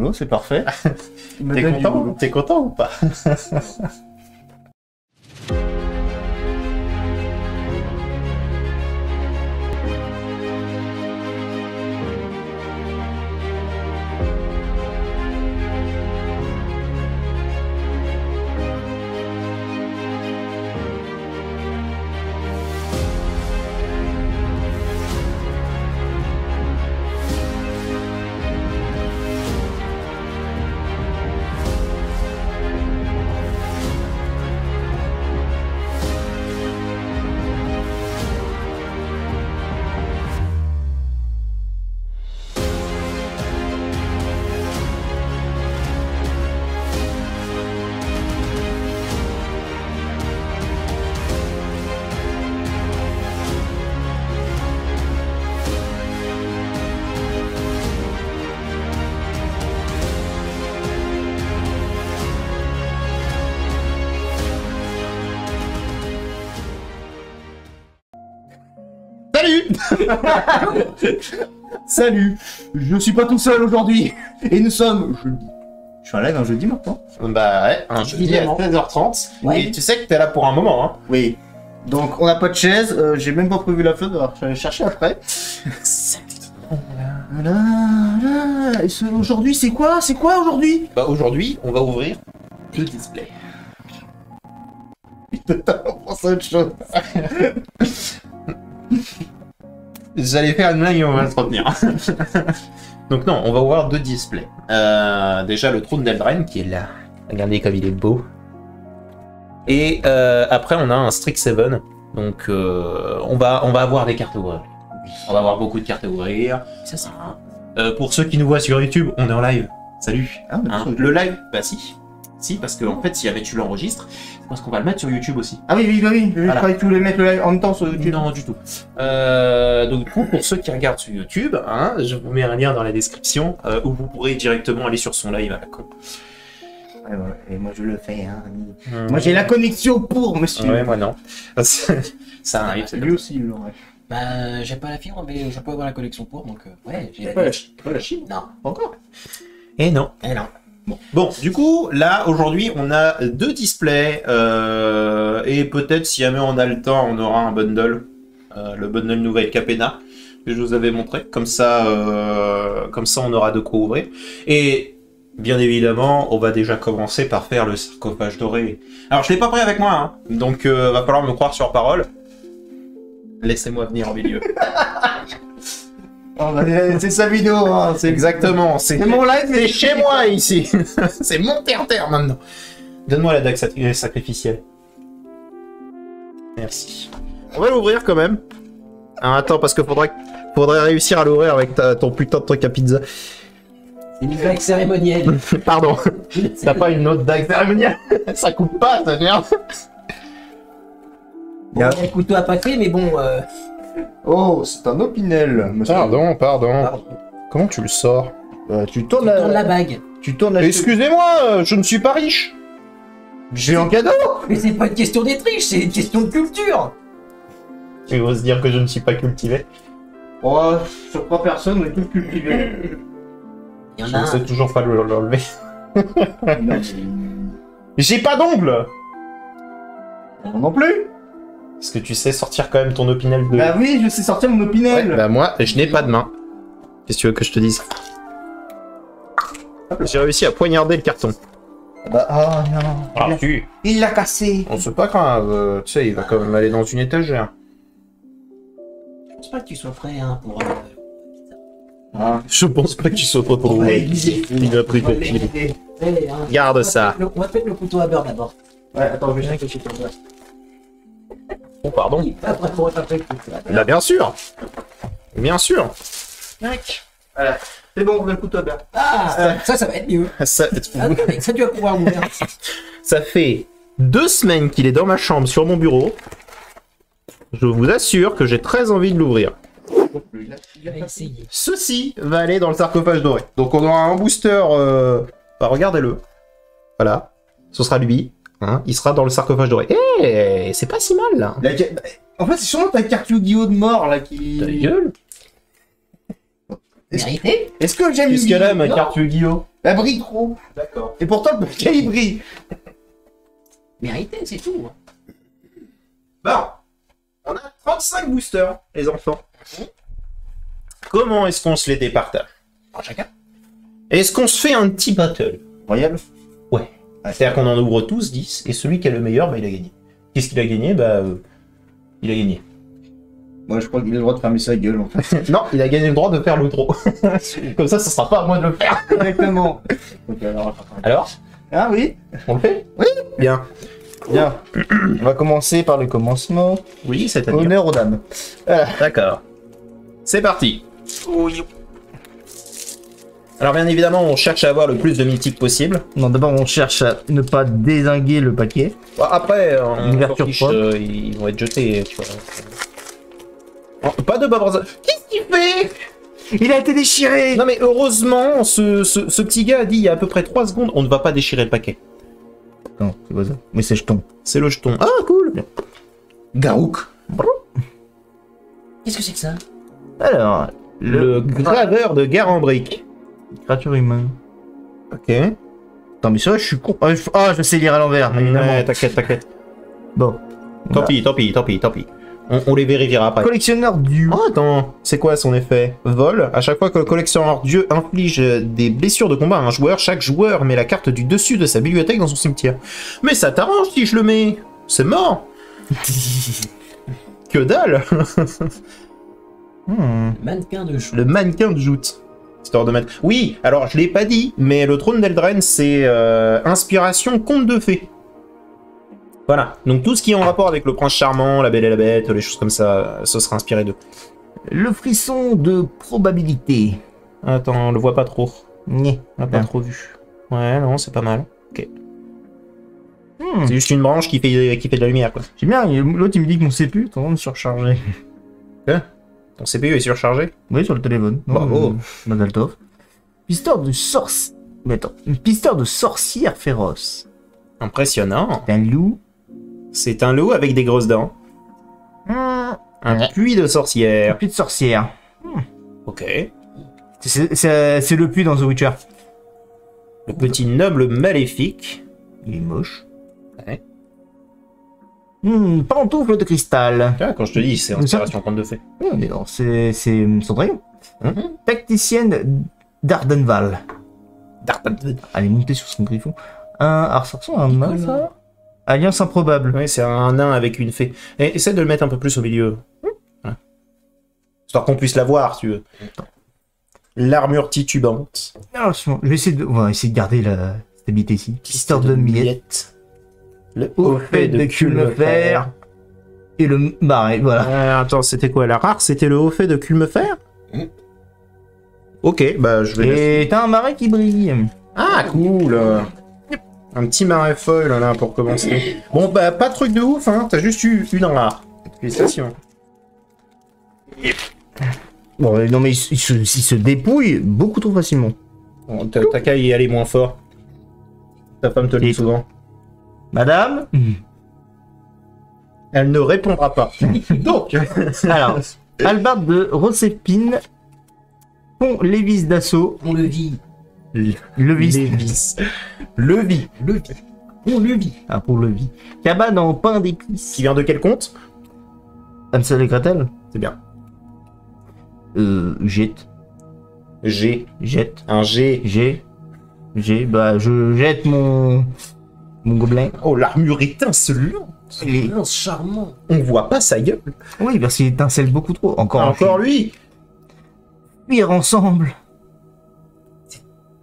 boulot, c'est parfait. T'es content ou pas? Salut. Je suis pas tout seul aujourd'hui. Et nous sommes jeudi. Je suis en live un jeudi maintenant. Bah ouais, un jeudi à 16h30. Ouais. Et tu sais que t'es là pour un moment, hein. Oui. Donc on n'a pas de chaise, j'ai même pas prévu la feuille, alors je vais aller chercher après. Aujourd'hui c'est quoi? C'est quoi aujourd'hui? Bah aujourd'hui, on va ouvrir le display. On pense à autre chose. J'allais faire une blague et on va se retenir. Donc non, on va voir deux displays. Déjà le trône d'Eldraine qui est là. Regardez comme il est beau. Et après on a un Strixhaven. Donc on va avoir des cartes à ouvrir. On va avoir beaucoup de cartes à ouvrir. Ça c'est pour ceux qui nous voient sur YouTube, on est en live. Salut. Ah, Hein, le live, bah si. Si, parce que en fait, si jamais tu l'enregistres, parce qu'on va le mettre sur YouTube aussi. Ah oui, je Voilà. croyais que tu voulais mettre le live en même temps sur YouTube. Non, du tout. Donc, du coup, pour ceux qui regardent sur YouTube, hein, je vous mets un lien dans la description où vous pourrez directement aller sur son live à la con. Ouais, et moi je le fais, hein. Moi j'ai la connexion pour, monsieur. Ouais, moi non. Ça arrive, c'est Lui aussi, il l'aurait. Bah, j'ai pas la fibre, mais je peux avoir la connexion pour, donc ouais, j'ai pas la Chine. Non. Pas encore. Et non. Eh non. Bon, du coup, là, aujourd'hui, on a deux displays, et peut-être, si jamais on a le temps, on aura un bundle. Le bundle Nouvelle Capena, que je vous avais montré. Comme ça, on aura de quoi ouvrir. Et, bien évidemment, on va déjà commencer par faire le sarcophage doré. Alors, je l'ai pas pris avec moi, hein, donc va falloir me croire sur parole. Laissez-moi venir au milieu. Oh, bah, c'est sa vidéo, hein. C'est Exactement, c'est mon live, c'est chez moi ici. C'est mon terre-terre maintenant. Donne-moi la dague sacrificielle. Merci. On va l'ouvrir quand même. Ah, attends, parce que faudrait réussir à l'ouvrir avec ton putain de truc à pizza. C'est une blague cérémonielle. Pardon. T'as pas une autre dague cérémonielle? Ça coupe pas, ta merde. Bon, il y a le couteau à pâté, mais bon. Oh, c'est un opinel, monsieur. Pardon. Pardon. Comment tu le sors? Tu tournes Tourne la bague. Tu tournes la... Excusez-moi, je ne suis pas riche. J'ai un cadeau. Mais c'est pas une question d'être riche, c'est une question de culture. Tu oses dire que je ne suis pas cultivé? Oh, sur 3 personnes, on est tous cultivés. Il y en Je a ne sais un. toujours pas l'enlever. Non, J'ai pas d'ongles. non plus. Est-ce que tu sais sortir quand même ton opinel de... Bah oui, je sais sortir mon opinel. Ouais, bah moi, je n'ai pas de main. Qu'est-ce que tu veux que je te dise? J'ai réussi à poignarder le carton. Bah, oh non. Ah, tu... Il l'a cassé. On c'est pas grave, tu sais, il va quand même aller dans une étagère. Je pense pas que tu sois prêt hein, pour. Ah. Je pense pas que tu sois trop On va drôle. aiguiser. Il a pris ton pied. Allez, hein. Garde ça. On va te mettre le couteau à beurre d'abord. Ouais, attends, je vais chercher ton beurre. Oh, pardon. Après, pour taper le couteau. Bah, bien sûr. Bien sûr. Voilà. C'est bon, on met le couteau à beurre. Ah, ça va être mieux. Ça, Ah, mais ça, tu vas pouvoir ouvrir. ça fait 2 semaines qu'il est dans ma chambre sur mon bureau. Je vous assure que j'ai très envie de l'ouvrir. Je vais essayer. Ceci va aller dans le sarcophage doré. Donc on aura un booster... Bah regardez-le. Voilà. Ce sera lui. Hein. Il sera dans le sarcophage doré. Eh, c'est pas si mal là. En fait, c'est sûrement ta carte Yu-Gi-Oh de mort là qui. Ta gueule. Vérité. Est-ce que j'aime Qu'est-ce qu'elle a ma Non. carte Yu-Gi-Oh? Elle brille trop. D'accord. Et pourtant, le paquet, il brille. Mérité, c'est tout. Bon, on a 35 boosters, les enfants. Comment est-ce qu'on se les départage? Chacun. Est-ce qu'on se fait un petit battle? Royal. Ouais. C'est-à-dire qu'on en ouvre tous 10, et celui qui a le meilleur, bah, il a gagné. Qu'est-ce qu'il a gagné? Bah, il a gagné. Moi, je crois qu'il a le droit de fermer sa gueule, en fait. Non, il a gagné le droit de faire l'outro. Comme ça sera pas à moi de le faire. Exactement. Ok, Alors, ah oui. on le fait? Oui. Bien. Bien. On va commencer par le commencement. Oui, c'est-à-dire. Honneur aux dames. D'accord. C'est parti. Alors bien évidemment, on cherche à avoir le plus de mythiques possible. Non, d'abord, on cherche à ne pas dézinguer le paquet. Bon, après, Une ouverture propre. ils vont être jetés, tu vois. Oh, pas de Bob. Qu'est-ce qu'il fait? Il a été déchiré. Non mais heureusement, ce petit gars a dit il y a à peu près 3 secondes, on ne va pas déchirer le paquet. Non, c'est pas ça. Mais c'est jeton. C'est le jeton. Ah cool. Garouk. Qu'est-ce que c'est que ça? Alors, Le graveur de guerre en brique. créature humaine. Ok. Attends, mais c'est vrai, je suis con. Ah, je sais lire à l'envers, évidemment. Ouais, t'inquiète. Bon. Tant pis. On les vérifiera après. Collectionneur du. Oh, attends, c'est quoi son effet? Vol. À chaque fois que le collectionneur Dieu inflige des blessures de combat à un joueur, chaque joueur met la carte du dessus de sa bibliothèque dans son cimetière. Mais ça t'arrange si je le mets. C'est mort. Que dalle. Mannequin de chou. Le mannequin de joute. Histoire de mettre... Oui, alors je l'ai pas dit, mais le trône d'Eldren, c'est inspiration conte de fées. Voilà, donc tout ce qui est en rapport avec le prince charmant, la belle et la bête, les choses comme ça, ce sera inspiré d'eux. Le frisson de probabilité. Attends, on le voit pas trop. Nyeh. On l'a pas trop vu. Ouais, non, c'est pas mal. Ok. Hmm. C'est juste une branche qui fait de la lumière, quoi. J'aime bien, l'autre il me dit que mon CPU est en train de surcharger. Ton CPU est surchargé? Oui, sur le téléphone. Bravo. Madaltov. Pisteur de sorcière. Mais attends, une pisteur de sorcière féroce. Impressionnant. C'est un loup. C'est un loup avec des grosses dents. Un Un puits de sorcière. puits de sorcière. Ok. C'est le puits dans The Witcher. Le petit noble maléfique. Il est moche. Ouais. Pantoufle de cristal. Ah, quand je te dis, c'est inspiration conte de fées. Mais non, c'est Cendrillon. Tacticienne d'Ardenval. Elle est montée sur son griffon. Alors ça ressemble à un nain, ça? Alliance improbable. Oui, c'est un nain avec une fée. Et essaie de le mettre un peu plus au milieu. Voilà. Histoire qu'on puisse la voir, si tu veux. L'armure titubante. Alors, je vais essayer on va essayer de garder la stabilité ici. Pisteur de miette. Le Au fait de Culmefer. Et le marais, voilà. Attends, c'était quoi la rare? C'était le haut fait de Culmefer? Ok, bah je vais... Et t'as un marais qui brille. Ah, cool. Un petit marais foil là pour commencer. Bon, bah pas de truc de ouf, hein. T'as juste eu une rare. Félicitations. Bon, non mais il se dépouille beaucoup trop facilement. Bon, t'as qu'à y aller moins fort. Ta femme te le dit souvent. Madame. Elle ne répondra pas. Donc, Alors, Albarde de Rossépine. Pont Lévis d'assaut. On le vit. Levis. Levis. Le vit. On le vit. Ah, pour Levis. Cabane en pain d'épices. Qui vient de quel compte? Hansel et Gretel. C'est bien. Jette. Jette. Un G. Bah, je jette mon gobelin. Oh, l'armure étincelante. C'est charmant. On voit pas sa gueule. Oui, parce qu'il étincelle beaucoup trop. Encore lui. Fuir ensemble.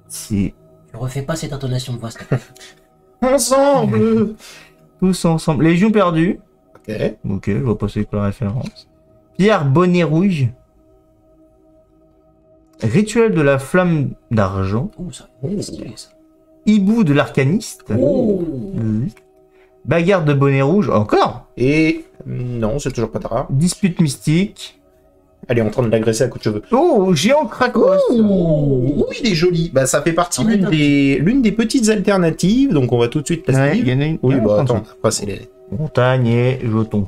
C'est Tu refais pas cette intonation de voix, s'il te plaît. Ensemble. tous ensemble. Légion perdue. Ok. Je vois pas c'est quoi la référence. Pierre bonnet rouge. Rituel de la flamme d'argent. Ouh, ça c'est stylé, ça. Hibou de l'arcaniste. Bagarre de bonnet rouge. Encore. Et non, c'est toujours pas rare. Dispute mystique. Elle est en train de l'agresser à coups de cheveux. Oh, géant Krakos. Oh, il est joli. Bah, ça fait partie l'une des petites alternatives, donc on va tout de suite passer. Ouais, il y en a une. Oui, Ah, bah attends, après c'est les... Montagne et jeton.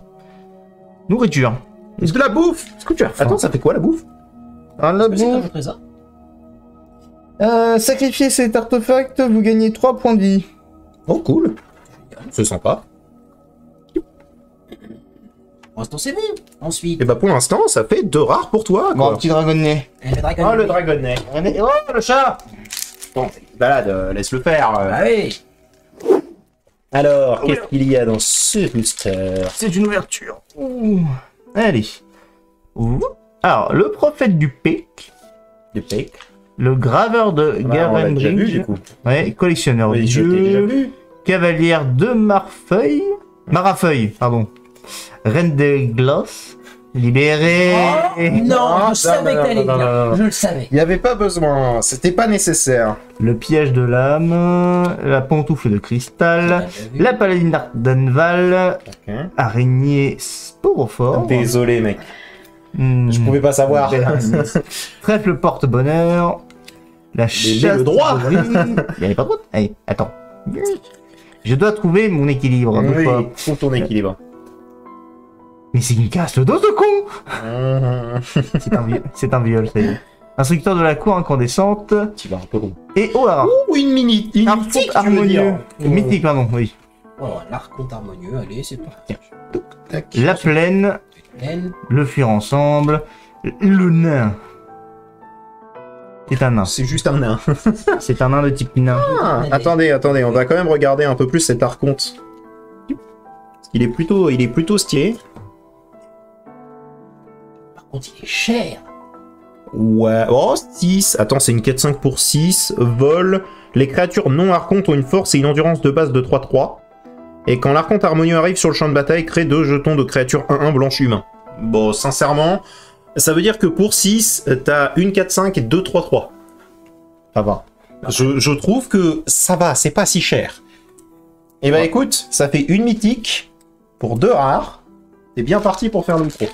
Nourriture. Est-ce que la bouffe? Est-ce que tu as faim? Attends, ça fait quoi la bouffe? Ah, la Est-ce que c'est bouffe. rajouterais ça? Sacrifiez cet artefact, vous gagnez 3 points de vie. Oh, cool. C'est sympa. Pour l'instant, c'est bon. Ensuite, Et bah, pour l'instant, ça fait 2 rares pour toi, Bon, un quoi. petit dragonnet. le dragon. Oh, le dragonnet. Oh, le chat. Bon, balade, laisse-le faire. Ah oui. Alors, qu'est-ce qu'il y a dans ce booster? C'est une ouverture. Ouh. Allez. Ouh. Alors, le prophète du Peck, Du Peck. le graveur de On l'a déjà vu, Garenbridge, du coup. ouais, collectionneur Oui, de je t'ai déjà jeux, vu. cavalière de Marafeuille, pardon, reine des glaces, libérée. Non, je savais que t'allais non, non, dire. non. Je le savais. Il n'y avait pas besoin, c'était pas nécessaire. Le piège de l'âme, la pantoufle de cristal, la paladine d'Ardenval, Ok. araignée sporophore. Désolé, mec. Hmm. Je pouvais pas savoir. Belle araignée. Trèfle porte-bonheur. La chasse. le droit. de Brie. Il n'y avait pas de droit. Allez, attends. Je dois trouver mon équilibre. bouge pas. Oui, pour ton équilibre. Mais c'est une casse le dos de con. C'est un viol, ça y est. Instructeur de la cour incandescente. Tu vas un peu long. Et oh là. Ouh, une minute. Une Arconte mythique, tu veux harmonieux. dire. Mythique, pardon, oui. Voilà, l'arconte harmonieux. Allez, c'est parti. Tac. La plaine, Elle. le fuir ensemble, le nain. C'est un nain. C'est juste un nain. C'est un nain de type nain. Ah, attendez, on va quand même regarder un peu plus cet archonte. Il est plutôt stylé. Par contre, il est cher. Ouais, oh 6. Attends, c'est une 4-5 pour 6. Vol. Les créatures non archontes ont une force et une endurance de base de 3-3. Et quand l'archonte harmonieux arrive sur le champ de bataille, crée 2 jetons de créatures 1-1 blanches humains. Bon, sincèrement, ça veut dire que pour 6, t'as une 4-5 et 2 3-3. Ça va. Je trouve que ça va, c'est pas si cher. Et bah écoute, ça fait une mythique pour 2 rares. T'es bien parti pour faire l'outro.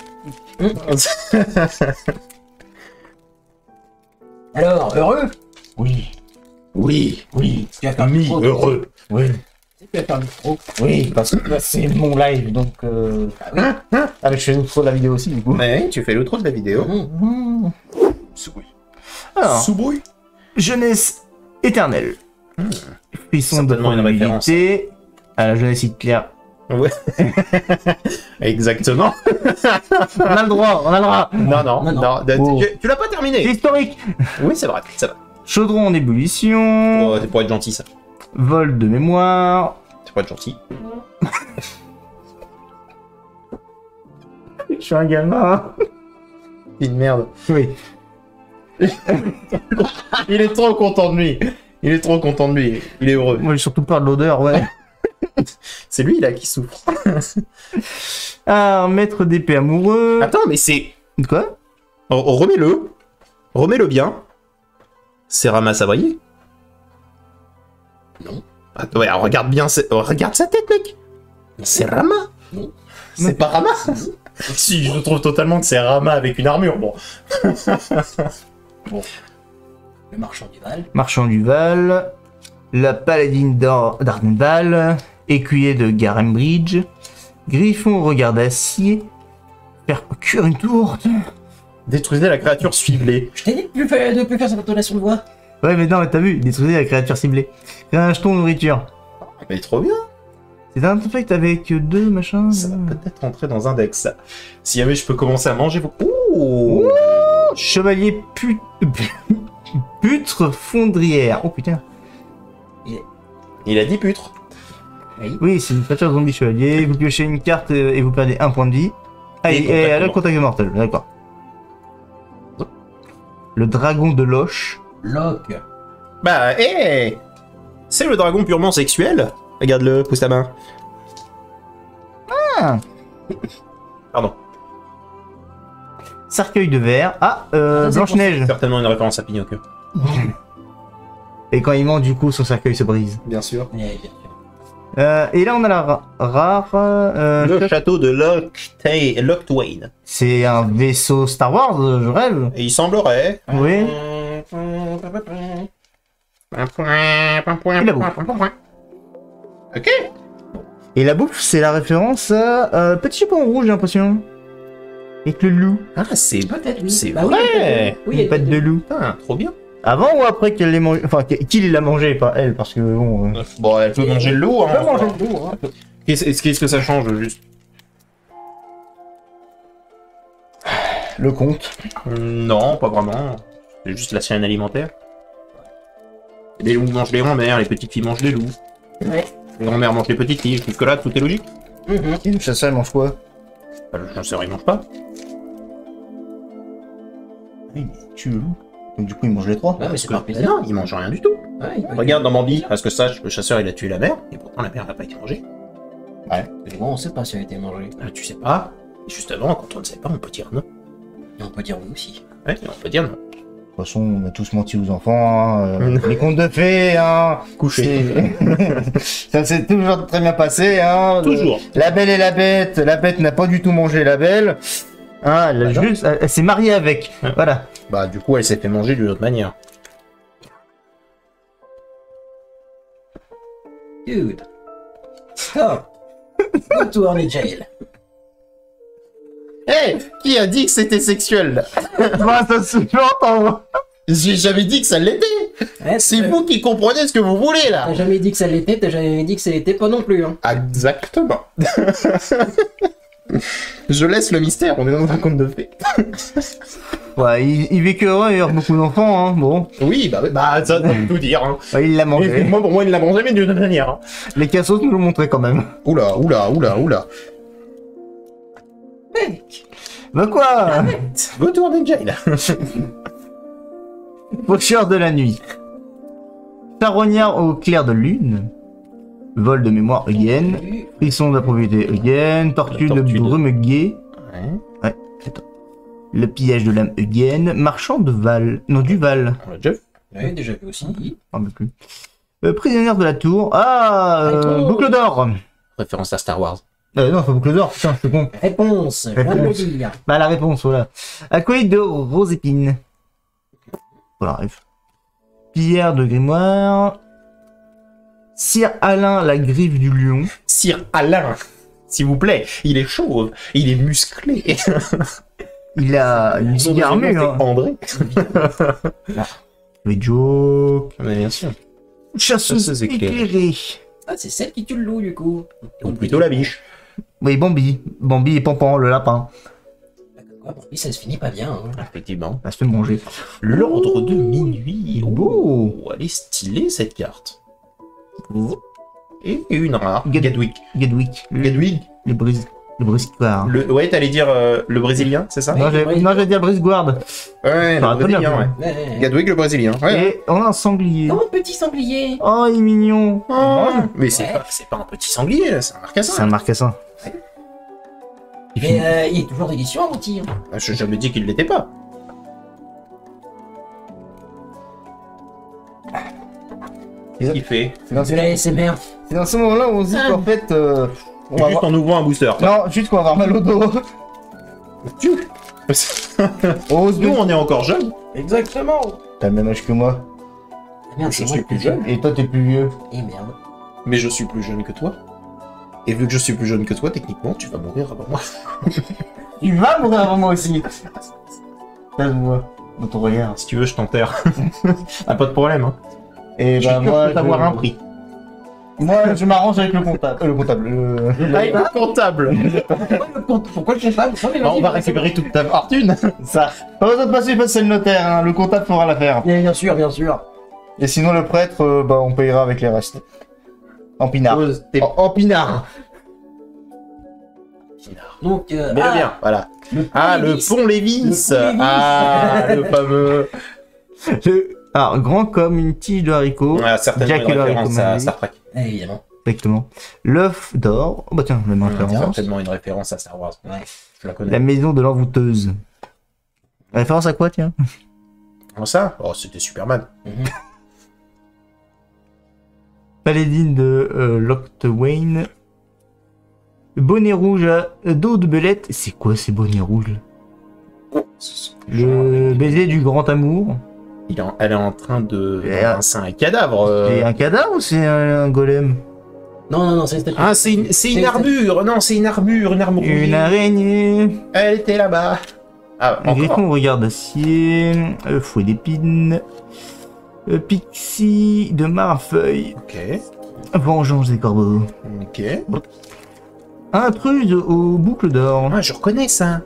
Alors, heureux? Oui. Oui, Oui. Tu vas faire du pro. heureux. Oui. Tu vas faire du pro. Oui, parce que là, c'est mon live, donc... Ah oui. Ah, mais je fais une fois de la vidéo aussi, du coup. Mais tu fais l'outro de la vidéo. Mmh. Alors, Sous-brouille. jeunesse éternelle. Frisson de Certainement une probabilité. À la jeunesse Hitler. Ouais. Exactement. On a le droit, on a le droit. Non. Oh. Tu l'as pas C'est terminé. historique. Oui, c'est vrai, ça va. Chaudron en ébullition. C'est pour être gentil, ça. Vol de mémoire. C'est pour être gentil. Je suis un gamin. Une merde. Oui. Il est trop content de lui. Il est trop content de lui. Il est heureux. Moi, j'ai surtout peur de l'odeur, ouais. C'est lui, là, qui souffre. Ah, un maître d'épée amoureux. Attends, mais c'est... Quoi? Remets-le. Remets-le bien. C'est Rama Sabrier. Non. Attends, ouais, regarde bien... Regarde sa tête, mec. C'est Rama. Non. C'est pas Rama. Si, je trouve totalement que c'est Rama avec une armure. Bon. Le marchand du Val. Marchand du Val. La paladine d'Ardenval. Écuyer de Garenbridge. Griffon au regard d'acier. Faire cuire une tourte. Détruisez la créature ciblée. Je t'ai dit de plus faire cette intonation de voix. Ouais, mais non, mais t'as vu, détruisez la créature ciblée. Créez un jeton de nourriture. Mais trop bien. C'est un artefact avec 2 machins. Ça va peut-être rentrer dans un deck, ça. Si jamais je peux commencer à manger vos... Ouh. Chevalier putre fondrière. Oh putain. Il a dit putre. Oui, c'est une créature zombie chevalier. Vous piochez une carte et vous perdez 1 point de vie. Ah, Et et contact elle a le mortel. contact mortel, d'accord. Le dragon de Loche. Locke. Bah, hé c'est le dragon purement sexuel. Regarde-le, pousse ta main. Ah. Pardon. Cercueil de verre. Ah, c'est Blanche-Neige. Certainement une référence à Pinocchio. Et quand il ment, du coup, son cercueil se brise. Bien sûr. Eh, bien sûr. Et là, on a la rare. Le château de Loctwain. C'est un vaisseau Star Wars, je rêve. Et il semblerait... Oui. Ok. Et la bouffe, c'est la référence à Petit Chaperon Rouge, j'ai l'impression. Avec le loup. Ah, c'est... Peut-être, oui. C'est Bah oui, vrai. oui, Une patte de loup. Putain, trop bien. Avant ou après qu'elle l'ait mangé? Enfin, qu'il l'a mangé, pas elle, parce que bon. Bon, elle peut manger le loup. Hein, Elle peut manger le loup, hein. Qu'est-ce que ça change juste? Le compte. Non, pas vraiment. C'est juste la chaîne alimentaire. Les loups mangent les grands-mères, les petites filles mangent les loups. Ouais. Les grands-mères mangent les petites filles. Jusque-là, tout est logique. Et le chasseur, il mange quoi? Bah, le chasseur, il mange pas. Oui, mais tue le loup. Donc du coup, il mange les trois. Ouais, mais c'est par plaisir. Non, il mange rien du tout. Ouais, Regarde dans Bambi, parce que sache, le chasseur, il a tué la mère, et pourtant la mère n'a pas été mangée. Mais bon, on sait pas si elle a été mangée. Ah, tu sais pas. Et justement, quand on ne sait pas, on peut dire non. Et on peut dire oui aussi. Ouais, on peut dire non. De toute façon, on a tous menti aux enfants. Hein, les contes de fées, hein. Couché. Ça s'est toujours très bien passé, hein. Toujours. La Belle et la Bête. La Bête n'a pas du tout mangé la Belle. Hein, elle, a non. juste, elle s'est mariée avec. Ouais. Voilà. Bah, du coup, elle s'est fait manger d'une autre manière. Dude. Stop. Go to Horny Jail. Hé, qui a dit que c'était sexuel là? Bah, ça se entend. J'ai jamais dit que ça l'était. Ouais, C'est vous qui comprenez ce que vous voulez là. T'as jamais dit que ça l'était, t'as jamais dit que ça l'était pas non plus. Hein. Exactement. Je laisse le mystère, on est dans un conte de fées. Ouais, il vécut heureux, il y a beaucoup d'enfants, hein. Bon. Oui, bah ça veut tout dire. Hein. Ouais, il l'a mangé. Moi, pour moi, il l'a mangé, mais d'une autre manière. Hein. Les cassos nous l'ont montré quand même. Oula. Mec. Bah quoi? Go to Horny Jail. Faucheur de la nuit. Charognard au clair de lune. Vol de mémoire Eugène. Frisson de la propriété Eugène. Tortue de tortue de- brume Gué. Ouais, Ouais, attends. Le pillage de l'âme Eugène. Marchand de Val. Non, du Val. on l'a déjà vu. Ouais, déjà vu aussi. Un peu plus. Prisonnière de la tour. Ah, Attends. boucle d'or. Référence à Star Wars. Non, c'est pas boucle d'or. Putain, je suis con. Réponse. Je viens de le dire. Bah, la réponse, voilà. Acolyte de Rosépine. Voilà, bref. Pierre de Grimoire. Sir Alain, la griffe du lion. Sir Alain, s'il vous plaît, il est chauve, il est musclé. Il a une Son vieille nom, c'est armure. Hein. André. Le joke. Mais bien sûr. Chasseuse Chasseuse éclairée. éclairée. Ah, c'est celle qui tue le loup du coup. Ou plutôt la biche. Oui, Bambi. Bambi et Pampan, le lapin. Quoi, bon, oui, ça se finit pas bien. Hein. Effectivement. Elle se fait manger. L'ordre de minuit. Beau. Oh, elle est stylée cette carte. Et une rare. Gadwick. Gadwick. Le brisquard. Ouais, t'allais dire le brésilien, c'est ça? Non, j'allais dire brisguard. Ouais, Ah, le très bien, brésilien, ouais. Ouais. Gadwick le brésilien. Ouais. Et on a un sanglier. Oh, petit sanglier. Oh, il est mignon. Oh, mais c'est Ouais. pas un petit sanglier, là, c'est un marcassin. C'est un marcassin. Mais il est toujours délicieux en rôti. Hein. Je n'ai jamais dit qu'il l'était pas. Qu'est-ce qu'il fait? C'est dans, De la SMR. c'est dans ce moment-là où on se dit qu'en fait, on va Juste avoir... en ouvrant un booster. Non, juste qu'on va avoir mal au dos. Oh, Nous, on est encore jeunes. Exactement. T'as le même âge que moi. Ah, merde, Je c'est moi suis le plus jeune. Et toi, t'es plus vieux. Eh merde. Mais je suis plus jeune que toi. Et vu que je suis plus jeune que toi, techniquement, tu vas mourir avant moi. Tu vas mourir avant moi aussi. Ça se voit dans ton regard. Si tu veux, je t'enterre. Ah, pas de problème, hein. Et Je bah suis sûr moi, que d'avoir un prix. Moi, je m'arrange avec le comptable. Le comptable. Avec le comptable. Pourquoi le comptable? Bah, on va récupérer toute ta fortune. Ça. Pas besoin de passer, c'est le notaire. Hein. Le comptable fera l'affaire. Bien sûr, bien sûr. Et sinon, le prêtre, bah, on payera avec les restes. En pinard. Pose tes- En pinard. Donc, Mais bien, voilà. le pont Ah, le Lévis. pont Lévis. Le pont Lévis. Ah, le fameux. Alors, grand comme une tige de haricot. Ah, certainement Jack une et le référence haricot à Marie. Star Trek. Évidemment. Exactement. L'œuf d'or. Oh bah tiens, même référence. Certainement une référence à Star Wars. Ouais. Je la connais. La maison de l'envoûteuse. Référence à quoi, tiens? Comment ça? Oh, c'était Superman. Paladine de Locthwain. Bonnet rouge à dos de belette. C'est quoi ces bonnets rouges là? Le baiser du grand amour. Elle est en train de Et, rincer un cadavre. C'est un cadavre ou c'est un golem? Non, c'est Ah, c'est une armure. Non, c'est une armure Une rouge. araignée. Elle était là-bas. Ah, Un encore. griffon au regard d'acier. Fouet d'épines. Pixie de Marfeuille. Ok. Vengeance des corbeaux. Ok. Intruse aux boucles d'or. Ah, je reconnais ça.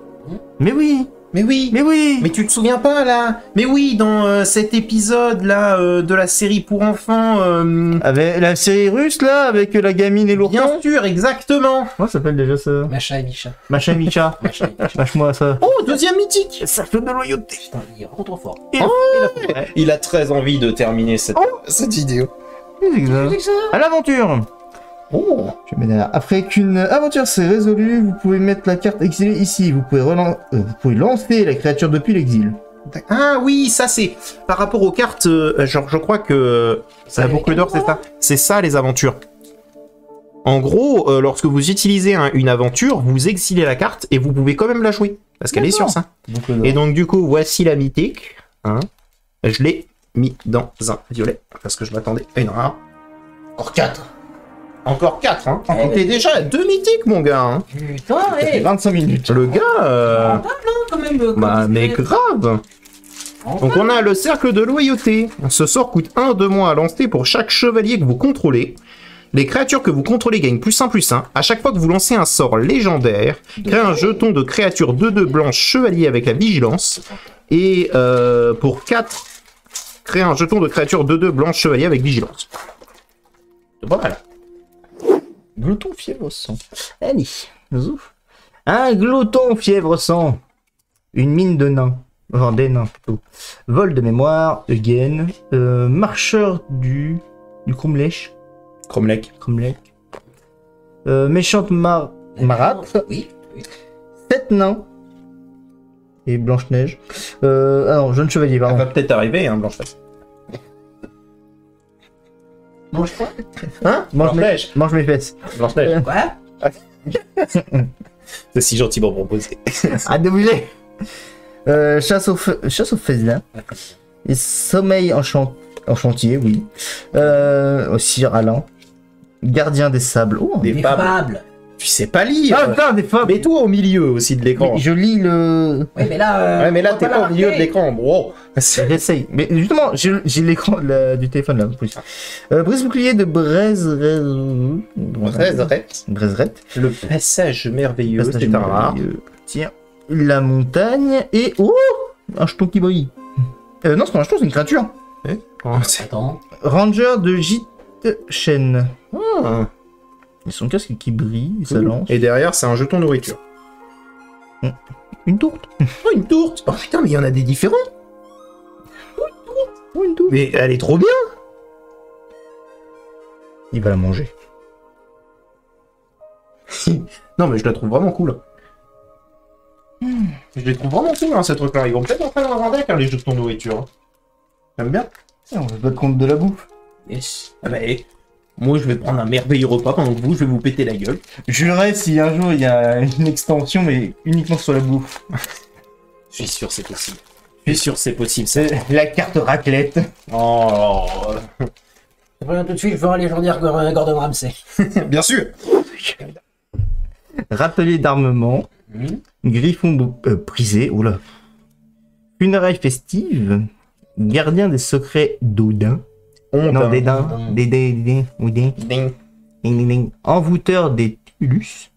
Mais oui, Mais oui. mais oui. Mais tu te souviens pas là? Mais oui, dans cet épisode là de la série pour enfants. Avec la série russe là, avec la gamine et l'ourson. Bien sûr, exactement. Comment ça s'appelle déjà ça? Macha et Micha. Machin Micha. Macha et Micha. Lâche-moi ça. Oh, deuxième mythique. Cercle de loyauté. Putain, il est vraiment trop fort. Il a très envie de terminer cette vidéo. À l'aventure. Oh. Je mets derrière. Après qu'une aventure s'est résolue, vous pouvez mettre la carte exilée ici. Vous pouvez lancer la créature depuis l'exil. Ah oui, ça c'est par rapport aux cartes. Genre, je crois que la boucle d'or, c'est ça. C'est ça les aventures. En gros, lorsque vous utilisez une aventure, vous exilez la carte et vous pouvez quand même la jouer parce qu'elle est sur ça. Et donc du coup, voici la mythique. Hein. Je l'ai mis dans un violet parce que je m'attendais à une rare. Encore 4. Encore 4, hein. Eh T'es déjà à 2 mythiques, mon gars. Hein. Putain, Ça fait 25 minutes. Le gars. quand même. Bah, mais grave. Donc on a le cercle de loyauté. Ce sort coûte 1 de moins à lancer pour chaque chevalier que vous contrôlez. Les créatures que vous contrôlez gagnent +1/+1. À chaque fois que vous lancez un sort légendaire, créez un jeton de créature 2/2 blanche chevalier avec la vigilance. Et pour 4, créez un jeton de créature 2/2 blanche chevalier avec vigilance. C'est pas mal. Glouton fièvre sang. Allez, zouf. Un glouton fièvre sang. Une mine de nains. Enfin, des nains plutôt. Vol de mémoire, again. Marcheur du Cromlech. Cromlech. Méchante marâtre. Oui. 7 nains. Et Blanche-Neige. Alors, jeune chevalier, Ça pardon. va peut-être arriver, hein, Blanche-Neige. Mange quoi? Hein? Blanche-Neige. Mange mes fesses. Blanche-Neige. Quoi? C'est si gentiment proposé. Ah, de bouger. Chasse au faisan. Et sommeil en chantier, oui. Aussi Alain. Gardien des sables. Oh, Des Des fables. fables. Tu sais pas lire. ah, putain, des fables. Mets-toi au milieu aussi de l'écran. Mais je lis le. Oui, mais là. Ouais, mais là, on t'es va pas la au milieu de marquer. l'écran, bro. J'essaye. Mais justement, j'ai l'écran du téléphone là. Brise bouclier de Brezeret. Le passage merveilleux, c'est un rare. Tiens, la montagne et. Oh, un jeton qui brille. Non, c'est pas un jeton, c'est une créature. Attends. Ranger de Jitchen. Ah. Et son casque qui brille, et ça lance. Et derrière, c'est un jeton nourriture. Une tourte. Oh, une tourte. Oh putain, mais il y en a des différents. Oh, une tourte. Mais elle est trop bien. Il va la manger. Non, mais je la trouve vraiment cool. Je les trouve vraiment cool, hein, ces trucs-là. Ils vont peut-être entrer dans un deck, hein, les jetons nourriture. J'aime bien. On va se battre contre de la bouffe. Yes. Ah bah, moi, je vais prendre un merveilleux repas pendant que vous, je vais vous péter la gueule. Je jurerais si un jour il y a une extension, mais uniquement sur la bouffe. Je suis sûr, c'est possible. Je suis sûr, c'est possible. C'est la carte raclette. Oh, Je reviens tout de suite, je veux aller dire Gordon Ramsay. bien sûr. Rappelé d'armement. Griffon brisé. Oula. Funérailles festives. Gardien des secrets d'Odin. Non, des dins. Des Odin. Ding. Ding, ding, ding. Envoûteur des tumulus.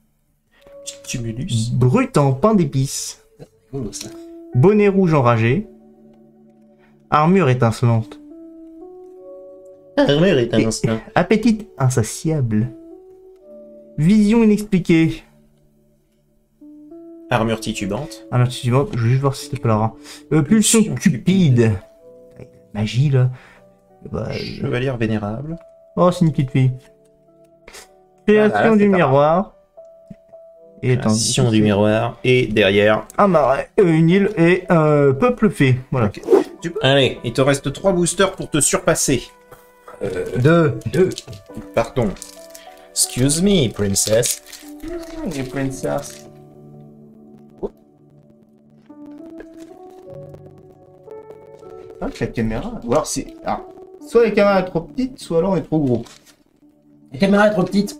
Tumulus. Brut en pain d'épices. Cool, ça. Bonnet rouge enragé. Armure étincelante. Armure est un instinct. Appétit insatiable. Vision inexpliquée. Armure titubante. Ah non, je vais juste voir si c'était pas la rare. Pulsion cupide. Magie là. Bah, Chevalière vénérable. oh, c'est une petite fille. Création Voilà, du c'est pas miroir. Et Transition du miroir. Et derrière. un marais, une île et un peuple fée. Voilà. Ok. Allez, il te reste 3 boosters pour te surpasser. Deux. Pardon. Excuse me, princess. Les princesses. Ah, la caméra. Ou alors c'est. Ah. Soit la caméra est trop petite, soit alors on est trop gros. La caméra est trop petite.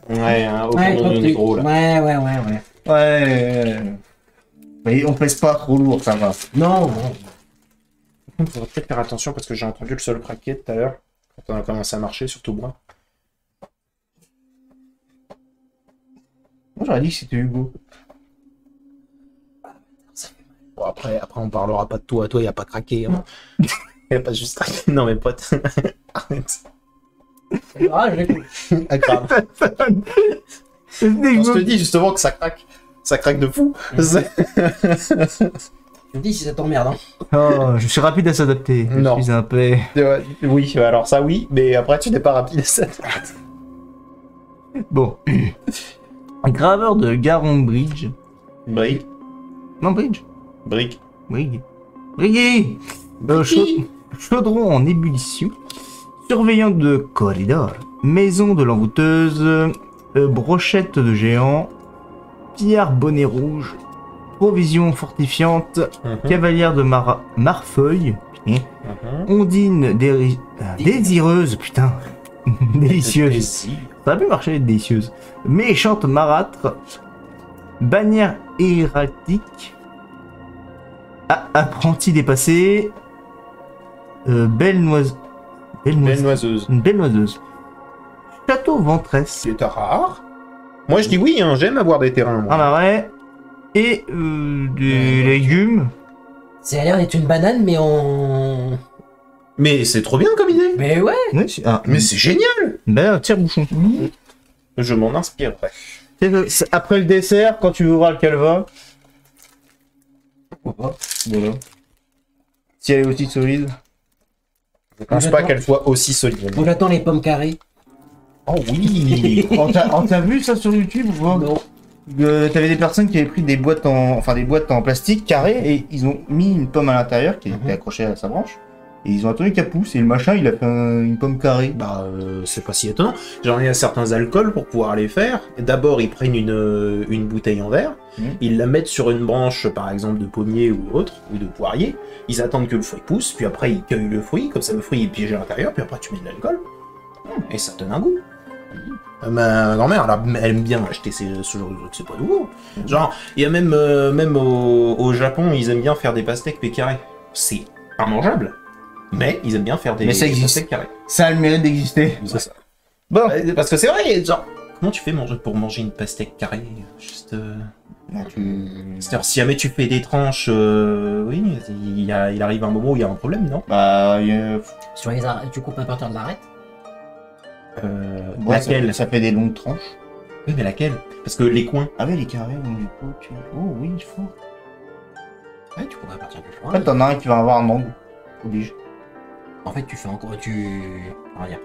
Ouais, hein, au Ouais, fond trop du petite. micro, là. Ouais. Ouais. Mais on pèse pas trop lourd, ça va. Non. On devrait peut-être faire attention parce que j'ai entendu le sol craquer tout à l'heure. Quand on a commencé à marcher, surtout moi. Moi j'aurais dit que c'était Hugo. Bon, après, on parlera pas de toi. Toi, il n'y a pas craqué. Hein. Il n'y a pas juste craqué. Non, mais pote. Arrête. Ah, je l'écoute. Ah, grave. Je te dis justement que ça craque. Ça craque de fou. Tu me dis si ça t'emmerde, hein. Oh, je suis rapide à s'adapter. Non. Je suis un peu... Oui, alors ça oui, mais après tu n'es pas rapide. Bon. Graveur de Garon Bridge. Brick. Non, Bridge. Brick. Briggy. Briggy. Chaudron en ébullition. Surveillant de corridor. Maison de l'envoûteuse. Brochette de géant. Pierre bonnet rouge. Provision fortifiante. Cavalière de Marfeuille. Ondine désireuse. Putain. Délicieuse. Ça a pu marcher, délicieuse. Méchante marâtre. Bannière héraldique. Apprenti dépassé. Belle noiseuse. Une belle noiseuse. Château ventresse. C'est rare. Moi je dis oui, hein, j'aime avoir des terrains. Moi. Un marais. Et des légumes. Ça a l'air d'être une banane, mais en... Mais c'est trop bien comme idée. Mais ouais. Oui, Mais c'est génial. Ben, tire-bouchon. Je m'en inspirerai. Après le dessert, quand tu ouvras le calva. Voilà. Si elle est aussi solide. Je pense pas qu'elle soit aussi solide. Moi j'attends les pommes carrées. Oh oui. On t'a vu ça sur YouTube ou pas? Non. T'avais des personnes qui avaient pris des boîtes en plastique carrées et ils ont mis une pomme à l'intérieur qui était accrochée à sa branche. Et ils ont attendu qu'elle pousse et le machin il a fait une pomme carrée. Bah c'est pas si étonnant. J'en ai à certains alcools pour pouvoir les faire. D'abord ils prennent une bouteille en verre, ils la mettent sur une branche par exemple de pommier ou autre, ou de poirier. Ils attendent que le fruit pousse, puis après ils cueillent le fruit, comme ça le fruit est piégé à l'intérieur, puis après tu mets de l'alcool. Et ça donne un goût. Ma grand-mère, elle aime bien acheter ce genre de truc, c'est pas nouveau. Genre, il y a même au Japon, ils aiment bien faire des pastèques pécarés. C'est immangeable, mais ils aiment bien faire des pastèques carrés. Ça a le mérite d'exister. C'est ça. Bon. Parce que c'est vrai, genre, comment tu fais pour manger une pastèque carrée? Juste... C'est-à-dire, si jamais tu fais des tranches, oui, il arrive un moment où il y a un problème, non? Bah, Sur les tu coupes à partir de l'arête. Laquelle? ça fait des longues tranches. Oui, mais laquelle? Parce que les coins. Ah oui, les carrés, oui, ok. Oh oui, il faut. Ouais, tu coupes à partir du En coin. fait, t'en as un qui va avoir un angle. Obligé. En fait, tu fais encore... Regarde.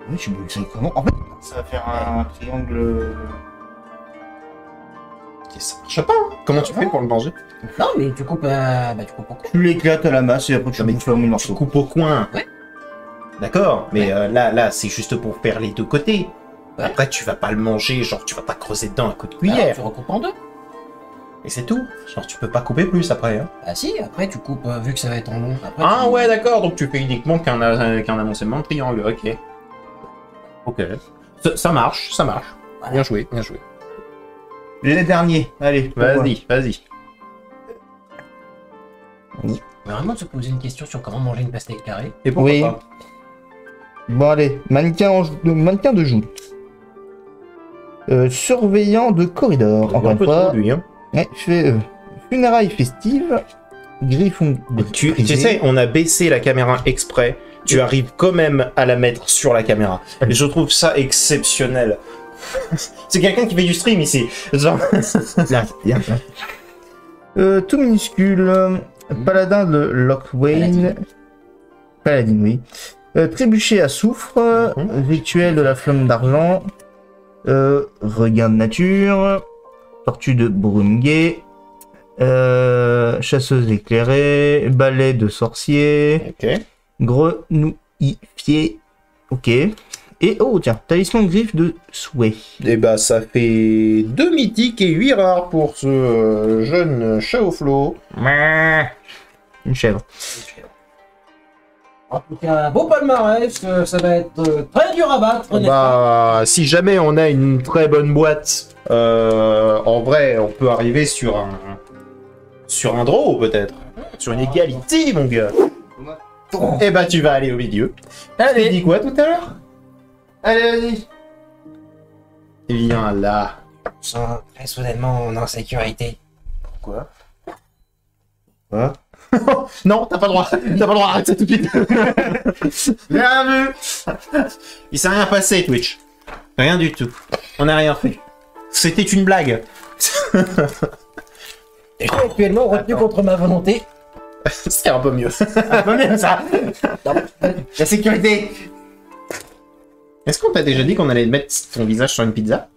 Oui, je sais comment. En fait, ça va faire un triangle. Ça marche pas, hein. Comment tu fais pour le manger? Non, mais tu coupes... Bah, tu coupes au coin. Tu l'éclates à la masse et après tu mets le Tu morceau. coupes au coin. Ouais. D'accord, mais là, c'est juste pour faire les deux côtés. Ouais. Après, tu vas pas le manger, genre, tu vas pas creuser dedans un coup de Alors, cuillère. tu recoupes en deux. Et c'est tout. Genre, tu peux pas couper plus après. Hein. Bah si, après tu coupes, vu que ça va être en long. Après, Ah tu... ouais, d'accord, donc tu fais uniquement qu'un amoncellement de triangle, ok. Ok. Ça marche, ça marche. Voilà. Bien joué, bien joué. Les derniers, allez. Vas-y, vas-y. On va vraiment se poser une question sur comment manger une pastèque carrée. Et pourquoi Oui. pas? Bon, allez. Mannequin de joue. Surveillant de corridor. Encore Un une peu fois. trop, lui, hein. Ouais, funérailles festives. Griffon. Tu sais, on a baissé la caméra exprès. Tu arrives quand même à la mettre sur la caméra. Et je trouve ça exceptionnel. C'est quelqu'un qui fait du stream ici. Genre... Tout minuscule. Paladin de Lockwayne. Paladin, oui. Trébuchet à soufre. Rituel de la flamme d'argent. Regain de nature. Tortue de Brunguet. Chasseuse éclairée. Balai de sorcier. Ok. Grenouillifié. Ok. Et oh tiens, talisman de griffe de souhait. Et bah ça fait 2 mythiques et 8 rares pour ce jeune chat au flot. Une chèvre. En tout cas, un beau palmarès, ça va être très dur à battre, n'est-ce pas? Bah si jamais on a une très bonne boîte, en vrai on peut arriver sur un draw peut-être. Sur une égalité mon gars. Eh bah, tu vas aller au milieu. Tu Allez. dis quoi tout à l'heure? Allez, vas-y. Viens là. Sans très soudainement en insécurité. Quoi? Quoi? Non, t'as pas le droit. T'as pas le droit, arrête ça tout de suite. Bien vu. Il s'est rien passé, Twitch. Rien du tout. On n'a rien fait. C'était une blague. Je suis actuellement retenu contre ma volonté. C'est un peu mieux. Pas bien ça. La sécurité. Est-ce qu'on t'a déjà dit qu'on allait mettre ton visage sur une pizza?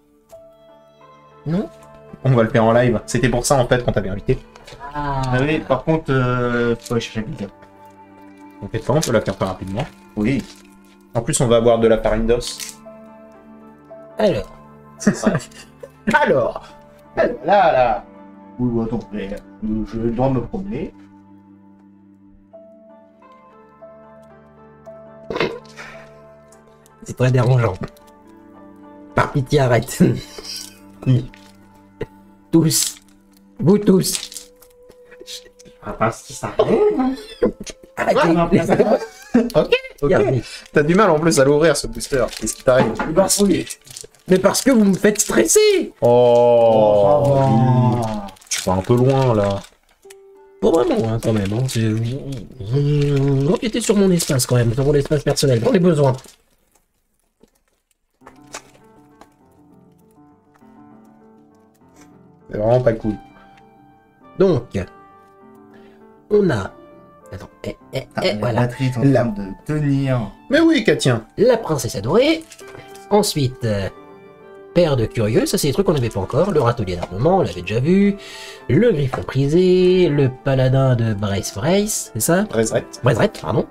Non. On va le faire en live. C'était pour ça en fait qu'on t'avait invité. Ah oui, par contre, faut aller chercher la pizza. T'inquiète pas, on peut la faire très rapidement. Oui. En plus, on va avoir de la farine d'os. Alors. Alors, là. Oui, attends, je dois me promener. C'est très dérangeant. Par pitié, arrête. Oui. Tous. Vous tous. Enfin, si ça Arrêtez. Ok. Regardez. T'as du mal en plus à l'ouvrir ce booster. Qu'est-ce qui t'arrive? Mais parce que vous me faites stresser. Oh, tu vas un peu loin là. Pas vraiment, hein, quand même. Hein. Vous empiétez sur mon espace, quand même. Sur mon espace personnel. J'en ai besoin. C'est vraiment pas cool. Donc. On a... Attends. La Voilà. batterie est en train de tenir. Mais oui, Katien. La princesse adorée. Ensuite, paire de curieux, ça c'est des trucs qu'on n'avait pas encore. Le râtelier d'armement, on l'avait déjà vu. Le griffon prisé, le paladin de Brace, c'est ça? Brezret. Pardon.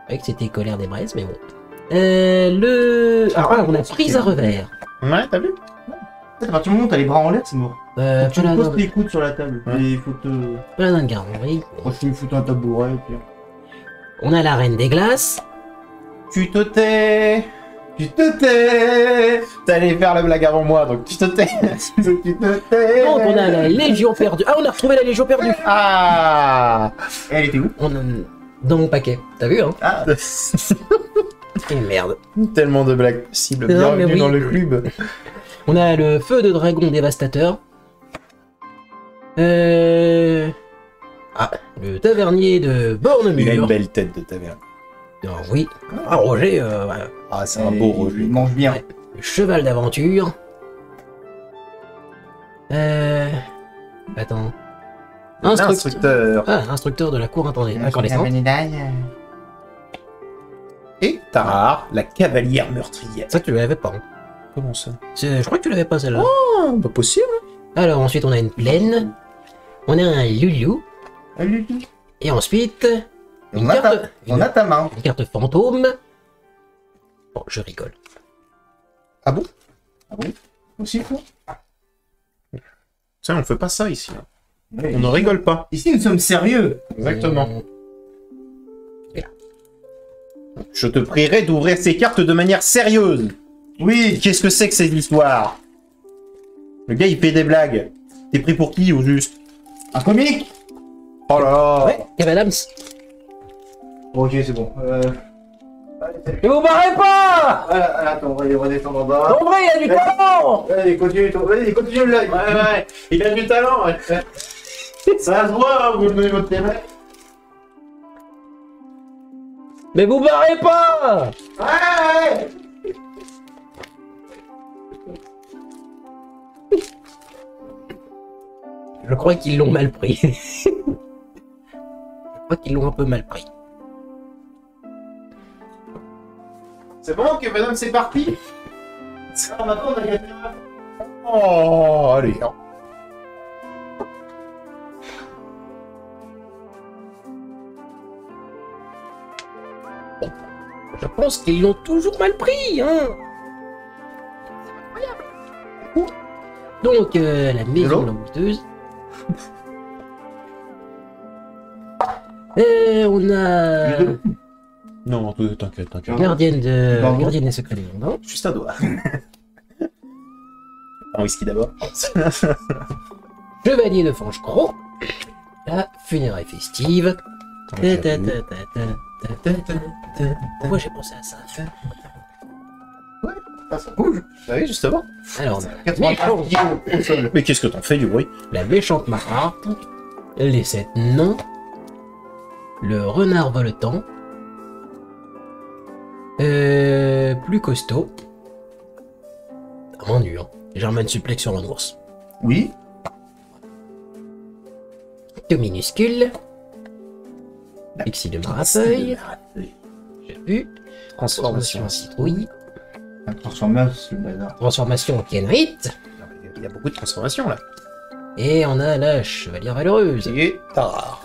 Avec c'était colère des Braises, mais bon. Alors, on a prise à revers. Ouais, t'as vu? À partir du moment où t'as les bras en l'air, c'est mort. Tu Paladin, poses tes coudes sur la table. Ouais. Et il faut te. paladin de garderie. Moi, je me fous un tabouret. Et puis... On a la reine des glaces. Tu te tais. Tu te tais. T'allais faire la blague avant moi, donc tu te tais. Tu te tais. Donc on a la légion perdue. Ah, on a retrouvé la légion perdue. Ah. Et elle était où? On a... Dans mon paquet. T'as vu, hein? Ah, Et merde. Tellement de blagues possibles. Non, mais Bienvenue oui. dans le club. On a le feu de dragon dévastateur. Ah, le tavernier de Bornemure. Il a une belle tête de taverne. Ah, oui. Ah, Roger, voilà. Ah, c'est un beau Roger. Il mange bien. Ouais. Le cheval d'aventure. Attends. L'instructeur. Ah, instructeur de la cour incandescente. Et Tarar, la cavalière meurtrière. Ça, tu l'avais pas. Hein. Comment ça? Je crois que tu l'avais pas celle-là. Ah, pas possible. Alors, ensuite, on a une plaine. On a un loulou. Et ensuite, On a ta main. une carte fantôme. Bon, je rigole. Ah bon? Aussi, quoi. Tiens, on fait pas ça ici. On ne rigole pas. Ici, nous sommes sérieux. Exactement. Je te prierai d'ouvrir ces cartes de manière sérieuse. Oui. Qu'est-ce que c'est que cette histoire? Le gars, il fait des blagues. T'es pris pour qui, au juste? Un comique. Oh là là. Ouais, Kev Adams. Ok, c'est bon. Allez, salut. Ne vous barrez pas! Attends, on va redescendre en bas. André, il y a du talent! Allez, continue le live. Ouais, il a du talent. Ouais. Ça se voit, hein, vous le votre témoin. Mais vous barrez pas! Ouais. Je crois qu'ils l'ont mal pris. Je crois qu'ils l'ont un peu mal pris. C'est bon que madame, c'est parti. Alors maintenant, on a gagné. Oh, allez. Je pense qu'ils l'ont toujours mal pris, hein. C'est incroyable. Donc, la maison de la bouteuse. On a Non, t'inquiète. gardienne Pardon. gardienne des secrets des mondes. Juste un doigt. Un whisky d'abord. Chevalier de Fange-Cros. La funéraille festive. Ta, ta, ta, ta, ta. Pourquoi j'ai pensé à ça? Ça bouge. Bah oui, justement. Alors, 95 kilos. Mais qu'est-ce que t'en fais du bruit? la méchante marâtre, les 7 noms, le renard voletant, plus costaud, vraiment nul, hein. Germaine suplex sur un ours. Oui. Tout minuscule, pixie de marafeuille, j'ai vu, transformation en citrouille, Un transformeur, c'est le bazar. transformation en Kenrith, Il y a beaucoup de transformations là. et on a la chevalière valeureuse. Et Tara.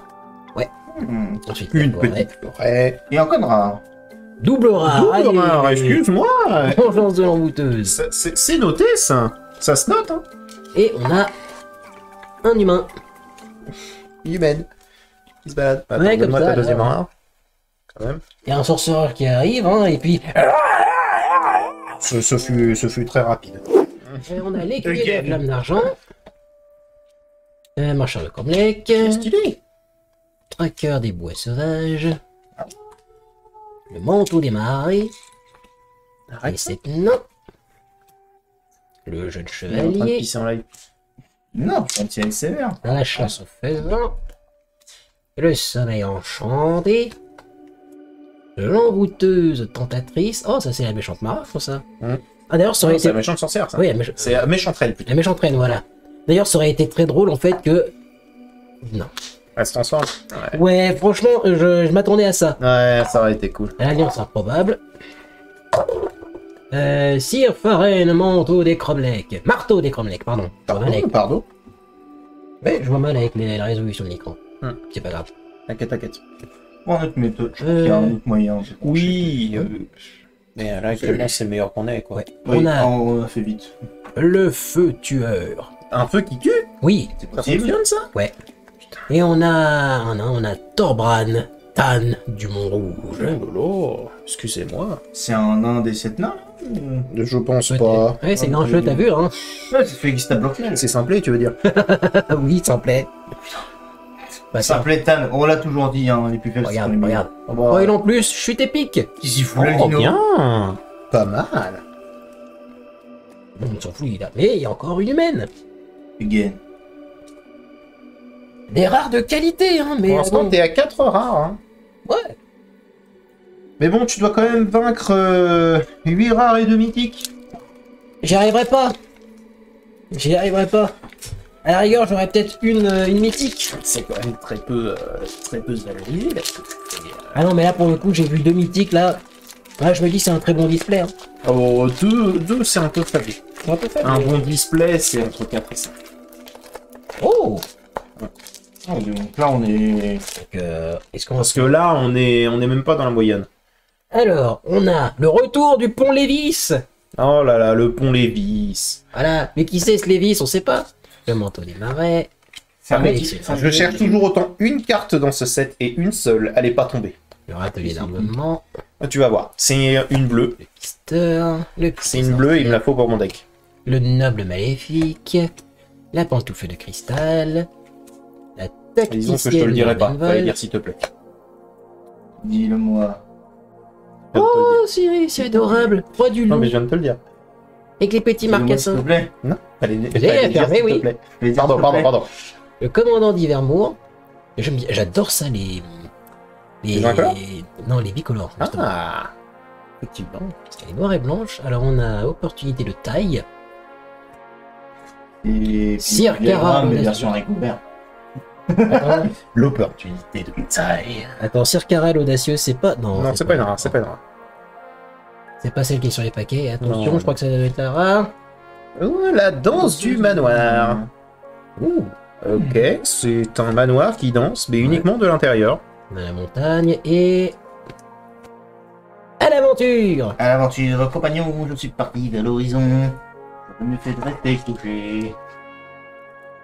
Ensuite, Une la petite forêt. Et encore de rare. double rare, Double rare, allez. excuse-moi. Vengeance de l'embouteuse. C'est noté ça. Ça se note, hein. Et on a un humain. Humaine. Qui se balade. Attends, Ouais, comme donne-moi ça, ta deuxième là. rare. Quand même. Il y a un sorcereur qui arrive, hein, et puis Ce fut très rapide. on a l'écuyer de la flamme d'argent, marchand de Cormlec, Stylé. traqueur des bois sauvages, le manteau des marées, et c'est non, le jeune Il est en train de chevalier, pisser en live. Non, quand il est sévère. la chasse au faisan, le soleil enchanté, l'embouteuse tentatrice. Oh, ça c'est la méchante marâtre, ça. Ah d'ailleurs, ça aurait C'est été... la méchante sorcière, ça. Oui, C'est la méchante reine plutôt. la méchante reine, voilà. D'ailleurs, ça aurait été très drôle en fait que... Non. Elle se transforme. Ouais. Ouais, franchement, je m'attendais à ça. Ouais, ça aurait été cool. Alliance improbable. Sir Farren, manteau des Cromlech. Marteau des Cromlech, pardon. Je vois mal avec, Pardon. je vois mal avec la résolution de l'écran. C'est pas grave. T'inquiète, t'inquiète. Pour notre méthode, je crois qu'il y a un autre moyen. Oui. Mais là, actuellement, c'est le meilleur qu'on ait, quoi. Ouais. Oui, On a a fait vite. le feu tueur. Un feu qui tue. Oui. C'est Ça possible. fonctionne, ça? Et on a Torbran, Tan du Mont-Rouge. Oh lolo. Excusez-moi. C'est un des 7 nains là, ou- Je pense Peut-être. pas. Ouais, c'est grand jeu, t'as vu, hein? Ouais, ça fait Gustave bloqué. C'est simplé, tu veux dire? Ah oui, s'il te plaît. Bah, Ça tiens, plaît Tan, on l'a toujours dit, hein, les plus faibles. regarde, c'est les regarde. meilleurs. Oh, Oh, bah, et en plus, chute épique. Qu'est-ce qu'il fout là, Oh, Lino bien. Pas mal. On s'en fout, il a... Mais il y a encore une humaine. Again. Des rares de qualité, hein, mais... Pour l'instant, bon. t'es à 4 rares, hein. Ouais. Mais bon, tu dois quand même vaincre 8 rares et 2 mythiques. J'y arriverai pas. J'y arriverai pas. À la rigueur, j'aurais peut-être une mythique. C'est quand même très peu valorisé, là. Ah non, mais là, pour le coup, j'ai vu 2 mythiques, là. Ouais, je me dis, c'est un très bon display. Hein. Oh, 2, c'est un peu faible. C'est un peu faible. Un bon display, c'est entre 4 et 5. Oh. Oh, donc là, on est. Donc, est-ce qu'on... Parce que là, on est même pas dans la moyenne. Alors, on a le retour du pont Lévis. Oh là là, le pont Lévis. Voilà. Mais qui c'est ce Lévis? On sait pas. Le manteau des marais. C'est un Oui, mec c'est- Je cherche toujours autant une carte dans ce set et une seule, elle est pas tombée. Le râtelier d'armement. Ah, tu vas voir, c'est une bleue. Le pister. Le C'est une bleue et il me la faut pour mon deck. Le noble maléfique. La pantoufle de cristal. La Disons tacticienne que je te le dirai pas, d'Ardenval. fallait dire s'il te plaît. Dis-le-moi. Je viens de te le Oh, dire. Cyril, c'est adorable. Roi du Non loup. mais je viens de te le dire. Avec les petits Dis-le-moi, s'il marcassins. te plaît. Non, fallait avez fallait dire fermé, s'il te oui. plaît. Je vais dire, Pardon, s'il te pardon, plaît. pardon. Le commandant d'Ivermour. J'adore ça, Les incolores Non, les bicolores. justement. Ah, effectivement. Parce qu'elle est noire et blanche. Alors, on a opportunité de taille. Et Sir puis, Cara, mais on a- version recouvert. Attends, L'opportunité de taille. attends, Sir Cara l'audacieux, c'est pas. Non, c'est pas une rare, c'est pas une rare. C'est pas celle qui est sur les paquets. Attention, Non. je crois que ça doit être la rare. Oh, la danse du manoir. Ouh, Ok, c'est un manoir qui danse, mais uniquement de l'intérieur. on a la montagne et. À l'aventure! À l'aventure, compagnon, je suis parti vers l'horizon. Je me fais rester couché.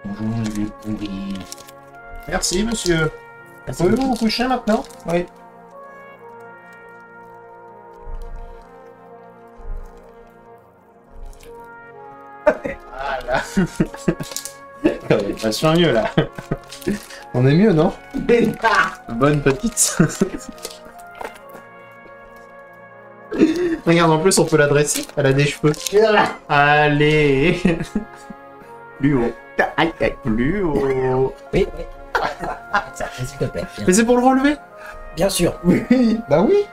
Bonjour, j'ai pourri. Merci, monsieur. Pouvez-vous vous coucher maintenant? Oui. Voilà. Ça va mieux, là. On est mieux, non? Bonne petite. Regarde, en plus, on peut l'adresser. Elle a des cheveux. Allez. Plus haut. Aïe, aïe, plus haut. Oui, oui. Ça, s'il te plaît. Bien, Mais c'est pour le relever. bien sûr. Oui, bah oui.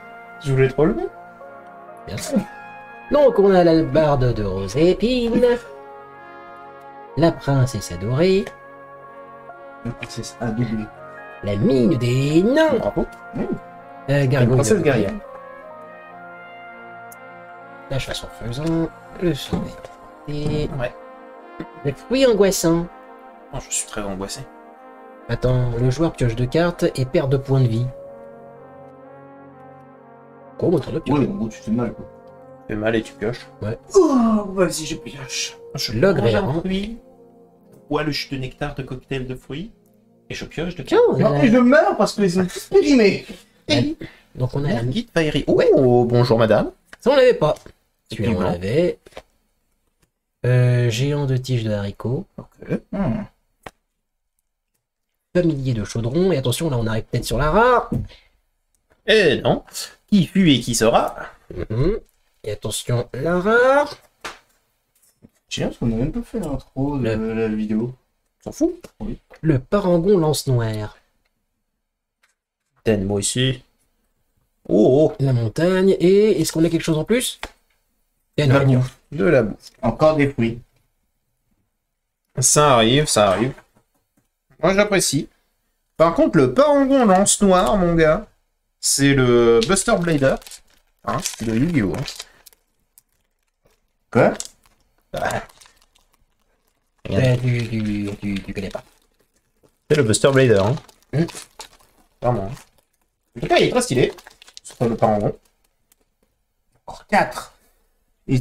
Je voulais te relever. Bien sûr. Donc, on a l'albarde de rose et épine. La princesse adorée. C'est un doublé. La mine des nains. Bravo. Gargouille princesse de guerrière. La chasse en faisant. Le sommeil. Et Ouais. le fruit angoissant. Oh, je suis très angoissé. Attends, le joueur pioche 2 cartes et perd 2 points de vie. Gros moteur de pioche. Ouais, en gros, tu fais mal, quoi. Tu fais mal et tu pioches. Oh, vas-y, je pioche. L'ogre mange est un errant. fruit. Bois le jus de nectar de cocktail de fruits. Et je pioche de Tiens, on a Non, la- et je meurs parce qu'ils sont tous périmés. donc on a la... Guide Fairy. Oh, bonjour madame. Ça, on l'avait pas. Celui-là, Petit on blanc. l'avait. Géant de tige de haricots. Ok. Familier de chaudron. Et attention, là, on arrive peut-être sur la rare. Eh non. Qui fut et qui sera? Mhm. Et attention, la rare. J'ai parce qu'on a même pas fait l'intro de la vidéo. S'en fout. Le parangon lance noire. Moi aussi. Oh, La montagne. Et est-ce qu'on a quelque chose en plus? Et non, La rien. bouffe. de la boue. Encore des fruits. Ça arrive, ça arrive. Moi j'apprécie. Par contre, le parangon lance noir, mon gars, c'est le Buster Blader. Hein, de Yu-Gi-Oh! Hein. Quoi? Tu connais pas. C'est le Buster Blader. Hein. Mm. Vraiment. En tout cas, il est très stylé. Sur le parangon. Encore 4. Et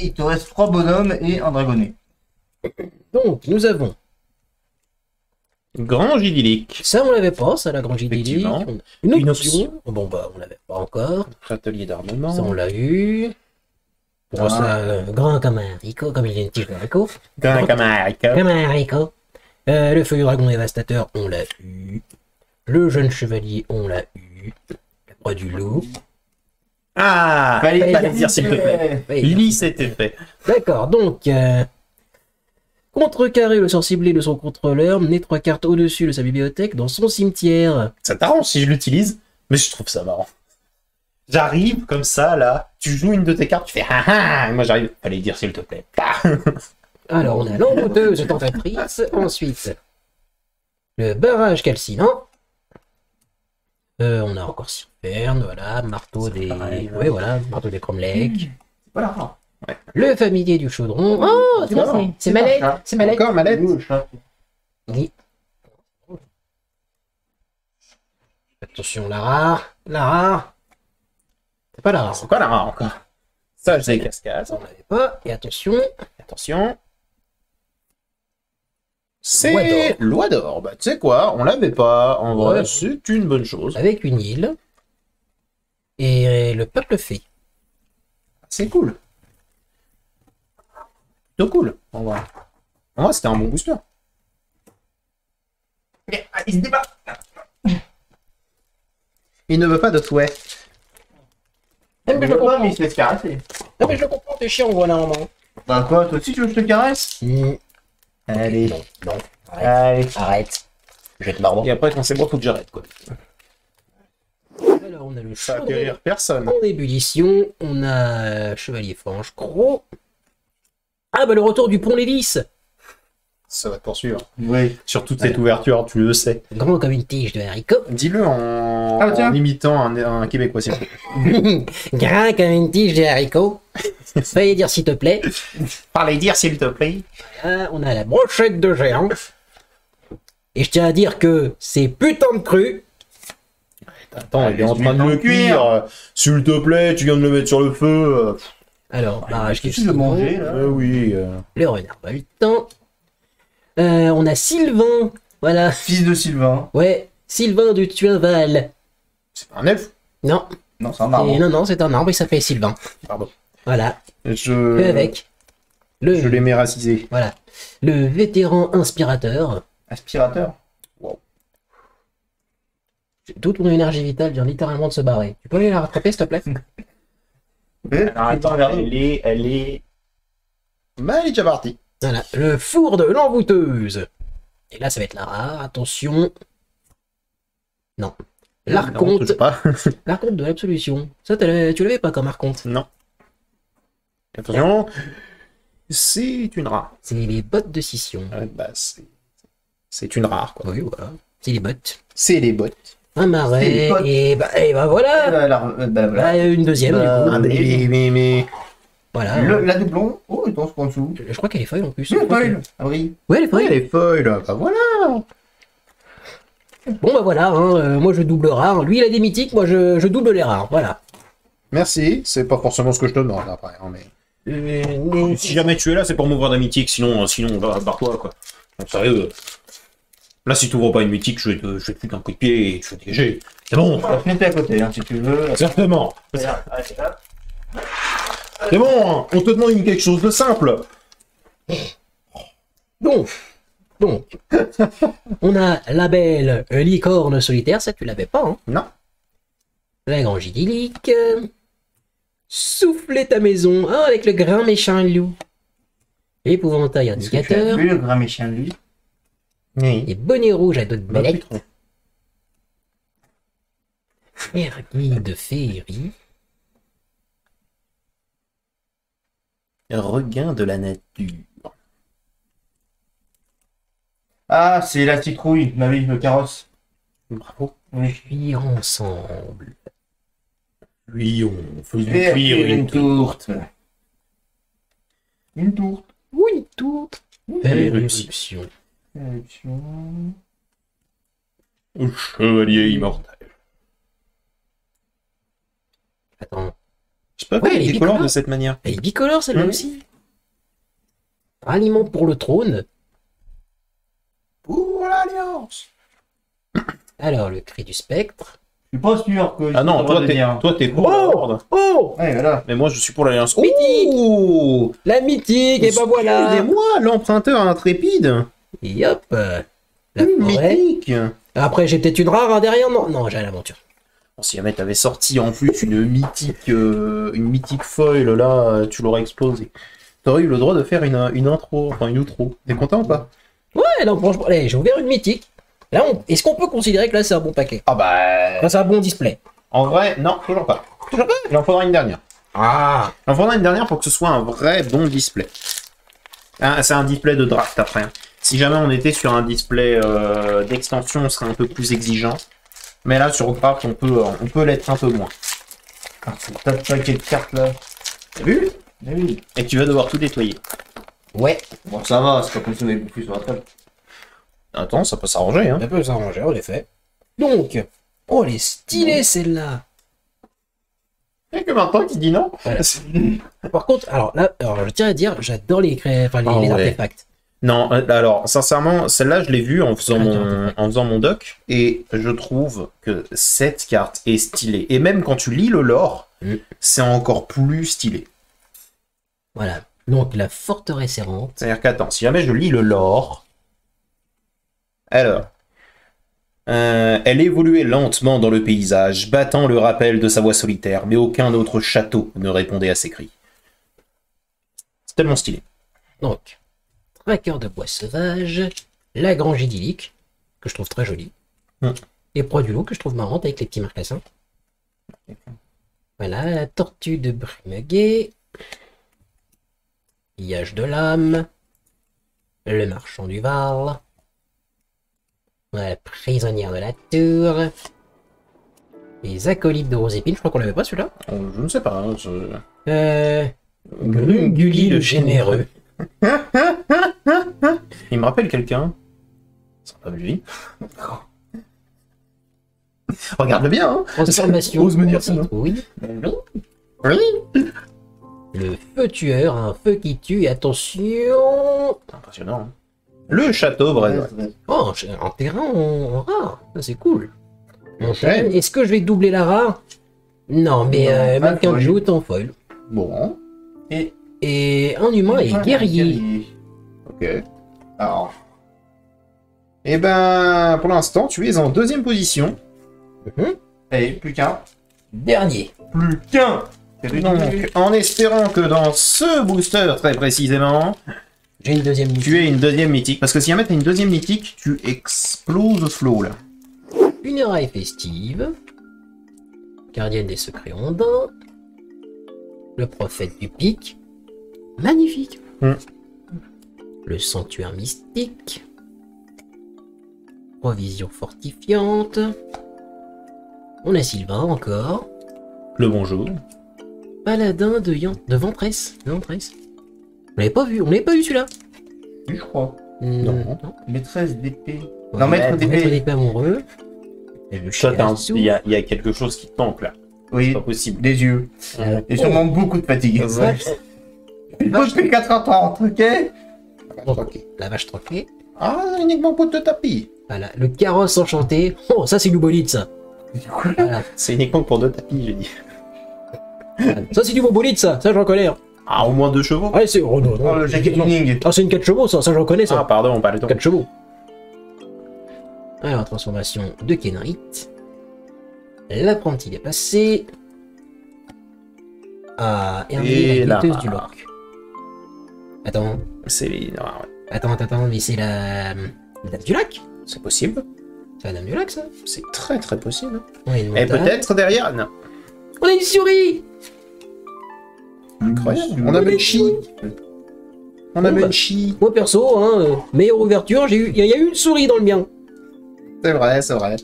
il te reste 3 bonhommes et un dragonnet. Donc, nous avons. Grand idyllique. Ça, on l'avait pas, ça, la grande idyllique. Effectivement. Une Une option. Bon, bah, on l'avait pas encore. Atelier d'armement. Ça, on l'a eu. Bon, Ah. ça, grand comme un haricot, comme il y a une tige de haricot. Grand comme un haricot. Comme un haricot. Le feuille dragon dévastateur, on l'a eu. Le jeune chevalier, on l'a eu. La proie du loup. Ah, Fallait fallait dire s'il te plaît. Ouais, Lis cet effet. d'accord, donc. Contrecarrer le sort ciblé de son contrôleur, mener 3 cartes au-dessus de sa bibliothèque dans son cimetière. Ça t'arrange si je l'utilise, mais je trouve ça marrant. J'arrive comme ça, là, tu joues une de tes cartes, tu fais ah ah, et moi j'arrive, fallait dire s'il te plaît. Alors, on a l'embouteuse tentatrice. Ensuite, le barrage calcinant. On a encore Silverne, voilà, marteau des. pareil, Ouais, voilà, marteau des cromlech. Voilà. Le familier du chaudron. Oh, c'est voilà. bon, c'est Malek. C'est Malek. Encore mallette. Oui. Attention, la rare. La rare. C'est pas la rare. C'est quoi la rare encore? Ça, j'ai cascade. On l'avait pas. Et attention. Attention. C'est Loi d'or. Bah, tu sais quoi, on l'avait pas. En vrai, Ouais. c'est une bonne chose. Avec une île. Et le peuple fait. C'est cool. Plutôt cool, en vrai. En vrai, c'était un bon booster. Il se débat. Il ne veut pas de souhait. Non, mais je le comprends. Mais il se laisse caresser. Non, mais je le comprends, t'es chiant, voilà, un moment. Bah quoi, toi aussi tu veux que je te caresse? Allez. Non, non. Arrête. Allez. Arrête. Je vais te mordre. Et après, quand c'est bon, faut que j'arrête, quoi. Alors, on a le Ça chaudron atterrir personne. en ébullition. On a Chevalier Franche Gros. Ah, bah le retour du pont Lévis. Ça va te poursuivre. Oui. Sur toute cette ouverture, tu le sais. Grand comme une tige de haricot. Dis-le en, Ah, tiens. en imitant un Québécois, s'il te plaît. Grand comme une tige de haricot. Veuillez dire s'il te plaît. Parlez dire, s'il te plaît. Là, on a la brochette de géant. Et je tiens à dire que c'est putain de cru. Attends, il est en laisse-lui train de le le cuire. cuire. S'il te plaît, tu viens de le mettre sur le feu. Alors, barrage Il suffit de manger là. Oui. Le renard voltant. On a Sylvain. Voilà. Fils de Sylvain. Ouais, Sylvain du Tuinval. C'est pas un elfe. Non, Non, c'est un marbre. non, c'est un arbre, il s'appelle Sylvain. Pardon. Voilà, que Je avec. Le, je l'ai mis racisé. Voilà. Le vétéran inspirateur. Aspirateur. Toute mon énergie vitale vient littéralement de se barrer. Tu peux aller la rattraper, s'il te plaît? Alors attends, elle est... Bah, elle est déjà partie. Voilà, le four de l'envoûteuse. Et là, ça va être la rare, attention. Non. L'archonte. touche pas. L'archonte de l'absolution. Ça, tu l'avais pas comme archonte. Non. Attention. C'est une rare. C'est les bottes de scission. Bah, c'est une rare, quoi. Oui, voilà. C'est les bottes. C'est les bottes. Un marais, C'est les bottes. et bah voilà. Voilà. Une deuxième, du coup. Ah, mais... Voilà. La doublon. Oh, il tombe en dessous. Je crois qu'elle est foil en plus. Le foil. Ah oui. Ouais, elle est foil. Ouais, les feuilles, là. Bah, voilà. Bon, bah voilà, hein, moi je double rare. Lui, il a des mythiques, moi je double les rares. Voilà. Merci. C'est pas forcément ce que je te demande, après. Hein, mais... Si jamais tu es là, c'est pour m'ouvrir d'un mythique. Sinon, barre-toi, quoi. Non, sérieux. Là, si tu ouvres pas une mythique, je vais te foutre un coup de pied et je vais te dégager. C'est bon. La fenêtre est à côté, hein, si tu veux. Certainement. Regarde, allez, là. C'est bon, on te demande quelque chose de simple. Donc, on a la belle licorne solitaire, ça tu l'avais pas, hein. Non. La grange idyllique. Souffler ta maison, hein, avec le grand méchant loup. Épouvantail indicateur. Lui, le grand méchant, lui. Oui. Et bonnet rouge à dos de belette. Erguide de féerie. Regain de la nature. Ah, c'est la citrouille, ma vie, le carrosse. Bravo. Oui. Cuire ensemble. Oui, on faisait Faire cuire une tourte. Une tourte. Oui, tout. Éruption. Éruption. Au chevalier immortel. Attends. Je sais pas Ouais, faire elle est des colores bicolore. de cette manière. Elle est bicolore celle-là aussi. Aliment pour le trône. Pour l'alliance. Alors, le cri du spectre. Je suis pas sûr que. Ah non, toi t'es pour la horde. Oh, Ouais, voilà. Mais moi je suis pour l'alliance. Mythique. Oh, la mythique, et ben voilà. Excusez-moi, l'emprunteur intrépide. Et hop, la forêt. Mythique. Après, j'ai peut-être une rare hein, derrière. Non, j'ai l'aventure. Bon, si jamais t'avais sorti en plus une mythique foil, là, tu l'aurais explosé. T'aurais eu le droit de faire une intro, enfin une outro. T'es content ou pas? Ouais, non, franchement, allez, j'ai ouvert une mythique. Là, est-ce qu'on peut considérer que là, c'est un bon paquet? Ah bah... Enfin, c'est un bon display. En vrai, non, toujours pas. Toujours pas. Il en faudra une dernière. Ah. Il en faudra une dernière pour que ce soit un vrai bon display. Hein, c'est un display de draft après. Hein. Si jamais on était sur un display d'extension, on serait un peu plus exigeant. Mais là, sur draft, on peut l'être un peu moins. Ah, c'est un tas de paquets de cartes là. T'as vu? Oui. Et tu vas devoir tout nettoyer. Ouais, Bon, ça va, c'est pas comme si on avait bouffé sur la table. Attends, ça peut s'arranger, hein. ça peut s'arranger, en effet. Donc, oh, elle est stylée celle-là. Et que maintenant qui dit non. Voilà. Par contre, alors là, je tiens à dire, j'adore les ouais. artefacts. Non, alors, sincèrement, celle-là, je l'ai vue en faisant mon doc, et je trouve que cette carte est stylée. Et même quand tu lis le lore, c'est encore plus stylé. Voilà. Donc, la forteresse errante. C'est-à-dire qu'attends, si jamais je lis le lore... Alors... elle évoluait lentement dans le paysage, battant le rappel de sa voix solitaire, mais aucun autre château ne répondait à ses cris. C'est tellement stylé. Donc, traqueur de bois sauvage, la grange idyllique, que je trouve très jolie, et proie du loup, que je trouve marrante avec les petits marcassins. Voilà, la tortue de Brumeguet, pillage de l'âme, le marchand du Val, la prisonnière de la tour, les acolytes de Rosépine, je crois qu'on l'avait pas celui-là. Je ne sais pas. Hein, Grunguli le généreux. Il me rappelle quelqu'un. C'est pas lui. Regarde-le bien, hein. Transformation. Ose me dire ça, non? Oui. Oui. Le feu tueur, un feu qui tue, et attention. Impressionnant. Hein. Le château Brésil. Oh, un terrain en rare, ça c'est cool. Montagne. Est-ce que je vais doubler la rare? Non, mais mannequin de joute en foil. Bon. Et un humain est guerrier. Ok. Alors. Eh ben, pour l'instant, tu es en deuxième position. Allez, plus qu'un. Dernier. Plus qu'un. Donc, en espérant que dans ce booster, très précisément, J'ai une deuxième mythique. tu aies une deuxième mythique. Parce que si jamais tu as une deuxième mythique, tu exploses au flow, là. Funérailles festives. Gardienne des secrets ondins. Le prophète du pic. Magnifique. Le sanctuaire mystique. Provision fortifiante. On a Sylvain encore. Le bonjour. Paladin de Ventress. De Ventress. On l'avait pas vu, on l'avait pas vu celui-là. Je crois. Non. Maîtresse d'épée. Ouais, Non, maître d'épée. Maître d'épée amoureux. Et le Ça, Shiatsu. il y a quelque chose qui te manque, là. Oui, C'est pas possible. des yeux. Euh, Et sûrement beaucoup de fatigue. Ouais. Il faut depuis 4h30, ok? La vache troquée. Ah, uniquement pour te tapis. Voilà. Le carrosse enchanté. Oh, ça c'est du bolide ça. Voilà. C'est uniquement pour 2 tapis, j'ai dit. Voilà. Ça c'est du bon bolide ça. Ça j'en connais. Hein. Ah, au moins 2 chevaux. Ouais, c'est. Oh non, non. Oh, le jacket Non. tuning. Ah, c'est une 4 chevaux ça. Ça j'en connais Ah, ça. pardon, pas le temps. 4 chevaux. Alors, transformation de Kenrith. L'apprenti est passé. Ah, Hermé, Et la là. guetteuse du Lorc. Attends, C'est les... ah, ouais. attends, mais c'est la Dame du Lac. C'est possible. C'est la Dame du Lac ça. C'est très très possible. On a une Et montagne. peut-être derrière... Non. On a une souris. Incroyable. On a Munchie. On a Bon, bah. Munchie. Moi perso, hein, meilleure ouverture, il y a eu une souris dans le mien. C'est vrai, c'est vrai.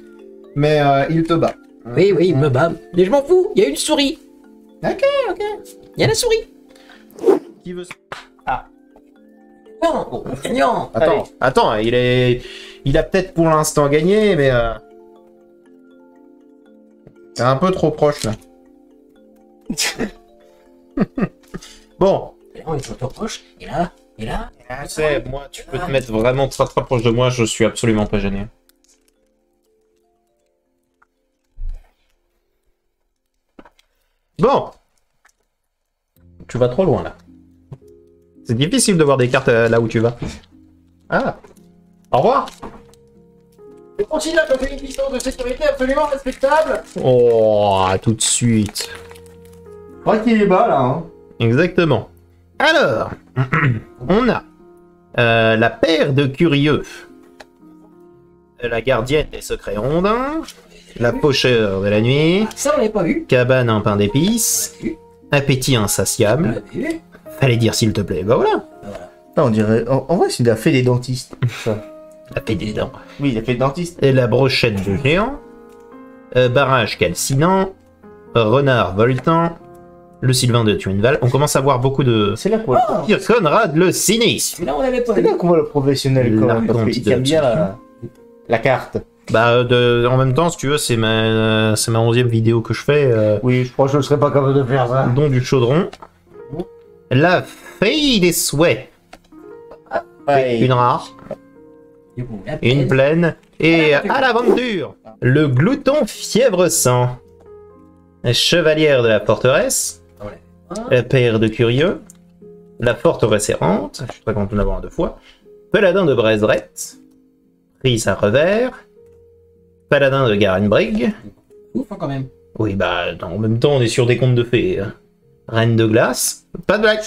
Mais il te bat. Oui, il me bat. Mais je m'en fous, il y a une souris. Ok. Il y a la souris. Qui veut... Non, non. Attends, il a peut-être pour l'instant gagné, mais c'est un peu trop proche là. Bon, On est trop proche. Et là. tu sais, moi, tu peux te mettre vraiment très très proche de moi, je suis absolument pas gêné. Bon, tu vas trop loin là. C'est difficile de voir des cartes là où tu vas. Ah, au revoir. Je considère que c'est une distance de sécurité absolument respectable. Oh, à tout de suite. Je crois qu'il est bas là. Hein. Exactement. Alors, on a la paire de curieux, la gardienne des secrets rondins, la pocheur de la nuit, Ça, on l'avait pas vu. cabane en pain d'épices, On l'avait vu. appétit On insatiable. l'avait vu. Fallait dire s'il te plaît. Bah voilà. Ah, on dirait. En vrai, c'est la fée des dentistes. Ça. La paix des dents. Oui, la fée des dentistes. Et la brochette de géant, barrage calcinant, renard voltant, le Sylvain de Twinval. On commence à voir beaucoup de... C'est là qu'on voit, Pire Conrad le sinistre. Celui-là, on l'avait pas c'est vu. là qu'on voit le professionnel quand même. Parce L'argent qu'il aime bien la carte. Bah, en même temps, si tu veux, c'est ma 11e vidéo que je fais, Oui, je crois que je ne serais pas capable de faire ça. dont du chaudron. La fée des souhaits. Ouais. Une rare, Du coup, la une peine. pleine, et à l'aventure. Le glouton fièvre sang. Chevalière de la forteresse. La paire de curieux. La forteresse errante. Je suis très content d'avoir un 2 fois. Paladin de Brezret. Prise à revers. Paladin de Garenbrig. Ouf, hein, quand même. Oui, bah, en même temps, on est sur des contes de fées. Hein. Reine de glace. Pas de blague.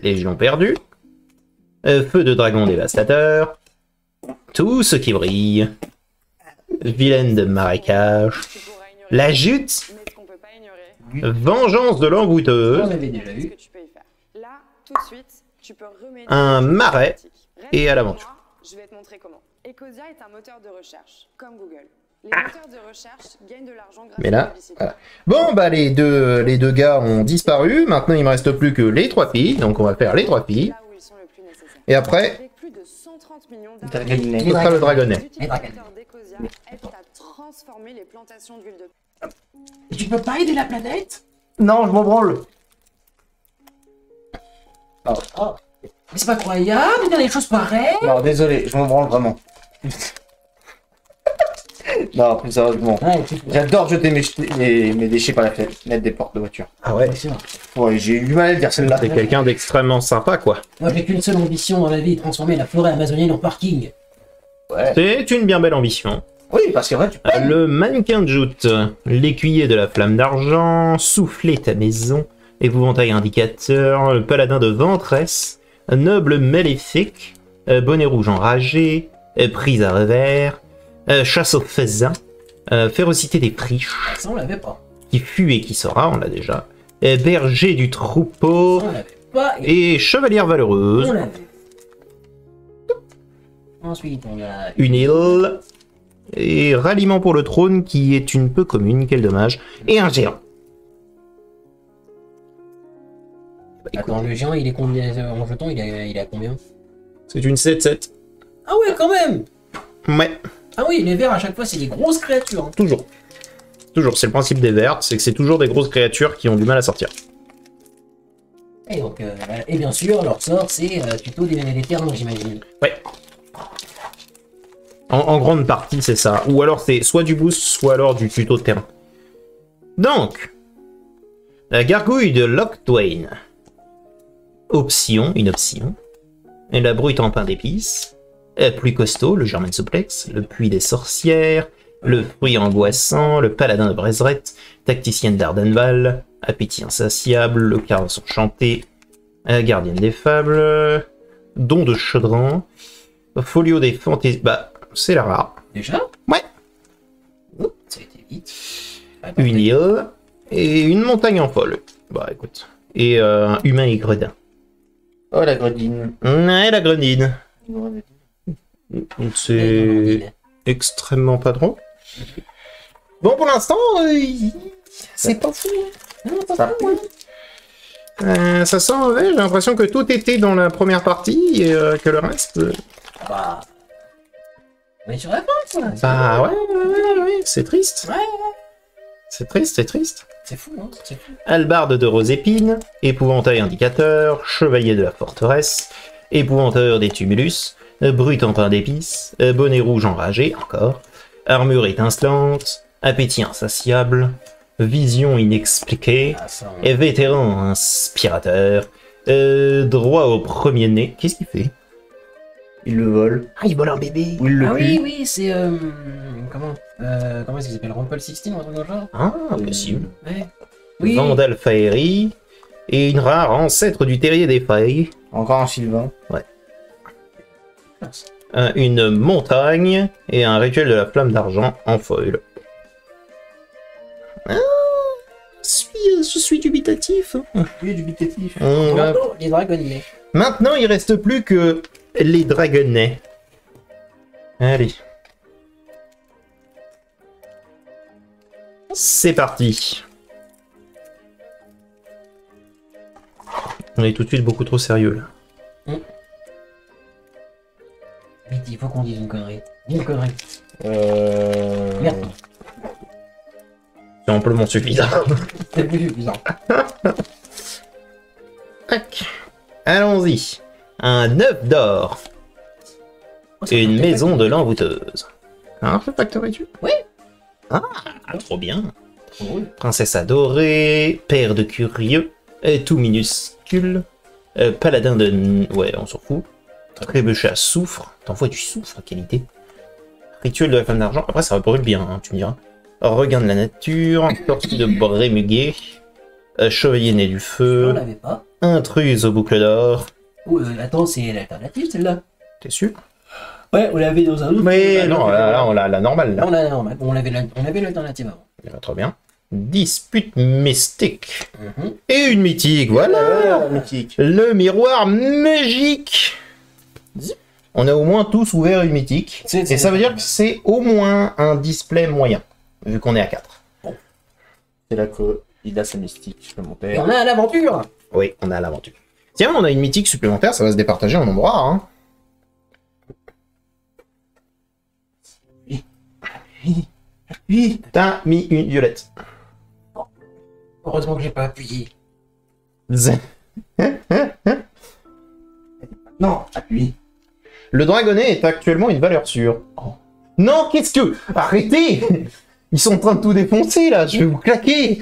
Légion perdue. Feu de dragon dévastateur. Tout ce qui brille. Vilaine de marécage. La jute. Mais ce qu'on peut pas ignorer, Vengeance de On l'embouteuse. l'avait déjà c'est ce vu. que tu peux y faire. Là, tout de suite, tu peux remédier Un à cette marais pratique. Reste et à avec l'aventure. moi, je vais te montrer comment. Ecosia est un moteur de recherche, comme Google. Les moteurs de recherche gagnent de l'argent grâce Mais à la là, publicité. voilà. Bon, bah, les deux gars ont disparu. Maintenant, il me reste plus que les 3 filles. Donc, on va faire les 3 filles. Là où ils sont le plus nécessaires. Et après, Avec plus de 130 millions Dragonnet. ce sera le dragonnet. les utilisateurs d'Ecosia aident à transformer les plantations d'huile de Tu peux pas aider la planète? Non, je m'en branle. Mais c'est pas croyable de dire des choses pareilles. Non, désolé, je m'en branle vraiment. Non, plus sérieusement. Ouais, J'adore jeter mes déchets par la fenêtre des portes de voiture. ah ouais, c'est vrai. Ouais, j'ai eu du mal à le dire celle-là. c'est quelqu'un d'extrêmement sympa, quoi. Moi, j'ai qu'une seule ambition dans la vie, transformer la forêt amazonienne en parking. Ouais. C'est une bien belle ambition. Oui, parce que vrai, tu peux. Le mannequin de joute, l'écuyer de la flamme d'argent, souffler ta maison, épouvantail indicateur, le paladin de ventresse, noble maléfique, bonnet rouge enragé, prise à revers, chasse aux faisans, férocité des friches, Ça, on l'avait pas. qui fut et qui sera, on l'a déjà, berger du troupeau, Ça, on l'avait pas. Et et chevalière valeureuse, on l'avait. Ensuite, on a une île, et ralliement pour le trône, qui est une peu commune, quel dommage, et un géant. Attends, le géant, il est combien en jeton? Il est à combien? C'est une 7-7. Ah ouais, quand même. Ouais, Ah oui, les vers, à chaque fois, c'est des grosses créatures. Hein. toujours. Toujours, c'est le principe des vers, c'est que c'est toujours des grosses créatures qui ont du mal à sortir. Et donc, et bien sûr, leur sort, c'est plutôt des terrains, j'imagine. Ouais. En grande partie, c'est ça. Ou alors c'est soit du boost, soit alors du tuto de terrain. Donc, la gargouille de Locktwain. Option, une option. Et la brute en pain d'épices. Plus costaud, le German Suplex. Le puits des sorcières. Le fruit angoissant. Le paladin de Brezret. Tacticienne d'Ardenval. Appétit insatiable. Le carrosse enchanté. Gardienne des fables. Don de chaudron. Folio des fantaisies. Bah, c'est la rare. Déjà? Ouais. Oh, ça a été vite. Attends, Une île. Et une montagne en folle. Bah, écoute. Et un humain et gredin. Oh, la gredine. Ouais, la grenine. C'est extrêmement pas drôle. Bon, pour l'instant, c'est pas fou. Non, pas Ça fou, hein. Ça sent mauvais. J'ai l'impression que tout était dans la première partie et que le reste. Bah. On est sur la fin, quoi. Bah ouais, c'est triste. Ouais, C'est triste, c'est triste. c'est fou, hein. C'est fou. Albarde de rose épine, épouvantail indicateur, chevalier de la forteresse, épouvanteur des tumulus, brute en pain d'épices, bonnet rouge enragé, encore, armure étincelante, appétit insatiable, vision inexpliquée, Ah, ça, on... et vétéran inspirateur, droit au premier nez. Qu'est-ce qu'il fait? Il le vole. Ah, il vole un bébé. Ou il le Ah pue. oui, oui, c'est... comment est-ce qu'il s'appelle? Rumple 16 ou un truc dans le genre? Ah, possible. Ouais. Oui. Vandal Faerie, et une rare ancêtre du terrier des feuilles. Encore un Sylvain. Une montagne et un rituel de la flamme d'argent en foil. Ah, je suis dubitatif. Oui, dubitatif. On va- Bientôt, les dragonnets. Maintenant, il reste plus que les dragonnets. Allez. C'est parti. On est tout de suite beaucoup trop sérieux là. Vite, il faut qu'on dise une connerie. Dis une connerie. Euh... Merde. C'est amplement suffisant. C'est plus bizarre. Tac. Allons-y. Un œuf d'or. Oh, ça Et une fait maison de l'envoûteuse. Un artefact tu? Oui. Ah, trop bien. trop drôle. Princesse adorée, père de curieux, tout minuscule, paladin de... Ouais, on s'en fout. Trébuchet à soufre. T'envoies du soufre, qualité. Rituel de la femme d'argent. Après, ça brûle bien, hein, tu me diras. Regain de la nature, tortue de Brémuguet, chevalier né du On feu, l'avait pas. intruse aux boucles d'or. Oh, attends, c'est l'alternative celle-là. T'es sûr? Ouais, on l'avait dans un autre. Mais non, là, on l'a la normale, là. Là, on a normal. On avait l'alternative avant. Trop bien. Dispute mystique. Mhm. Et une mythique, voilà. mythique. Le miroir magique. On a au moins tous ouvert une mythique. Et ça veut dire que c'est au moins un display moyen, vu qu'on est à 4. C'est là qu'il a sa mystique Et supplémentaire. on a l'aventure. Oui, on a l'aventure. Tiens, on a une mythique supplémentaire, ça va se départager en nombre rare. Hein. Oui. T'as mis une violette. Heureusement que j'ai pas appuyé. Non, appuie. Le dragonnet est actuellement une valeur sûre. Oh. Non, qu'est-ce que... Arrêtez. Ils sont en train de tout défoncer, là. Je vais vous claquer.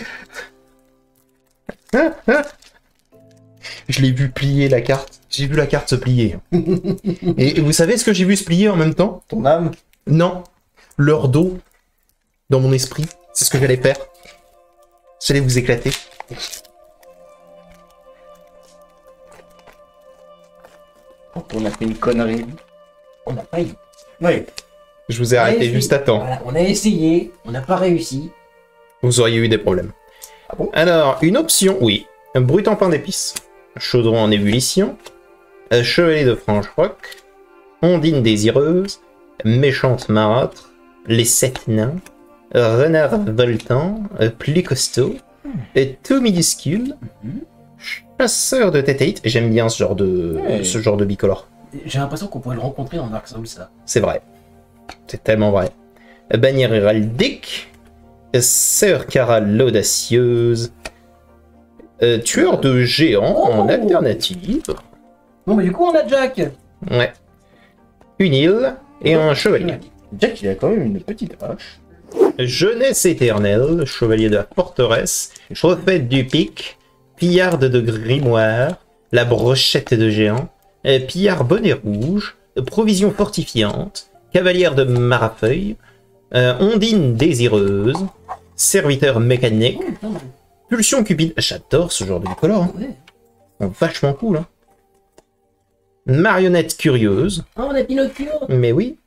Je l'ai vu plier, la carte. J'ai vu la carte se plier. Et vous savez ce que j'ai vu se plier en même temps? Ton âme. Non. leur dos dans mon esprit. C'est ce que j'allais faire. J'allais vous éclater. On a fait une connerie. On n'a pas eu. Oui. Je vous ai On a arrêté essayé. juste à temps. Voilà, on a essayé, on n'a pas réussi. Vous auriez eu des problèmes. Ah bon? Alors, une option, oui. Un brut en pain d'épices. Chaudron en ébullition. Chevalier de franche-roc. Ondine désireuse. Méchante marâtre. Les 7 nains. Renard voltant. Plus costaud. Tout minuscule. Chasseur de tétéites. J'aime bien ce genre de bicolore. J'ai l'impression qu'on pourrait le rencontrer dans Dark Souls, ça. C'est vrai. C'est tellement vrai. Bannière héraldique. Sœur Caral l'audacieuse. Tueur de géants en alternative. Bon, mais du coup, on a Jack. Ouais. Une île et un chevalier. Jack, il a quand même une petite hache. Jeunesse éternelle, chevalier de la forteresse, prophète du pic, pillarde de grimoire, la brochette de géant, pillard bonnet rouge, provision fortifiante, cavalière de marafeuille, ondine désireuse, serviteur mécanique, Oh, pas mal. pulsion cupide. J'adore ce genre de bicolore. Hein. Ouais. Vachement cool. Hein. Marionnette curieuse. Ah, on a Pinocchio. Mais oui.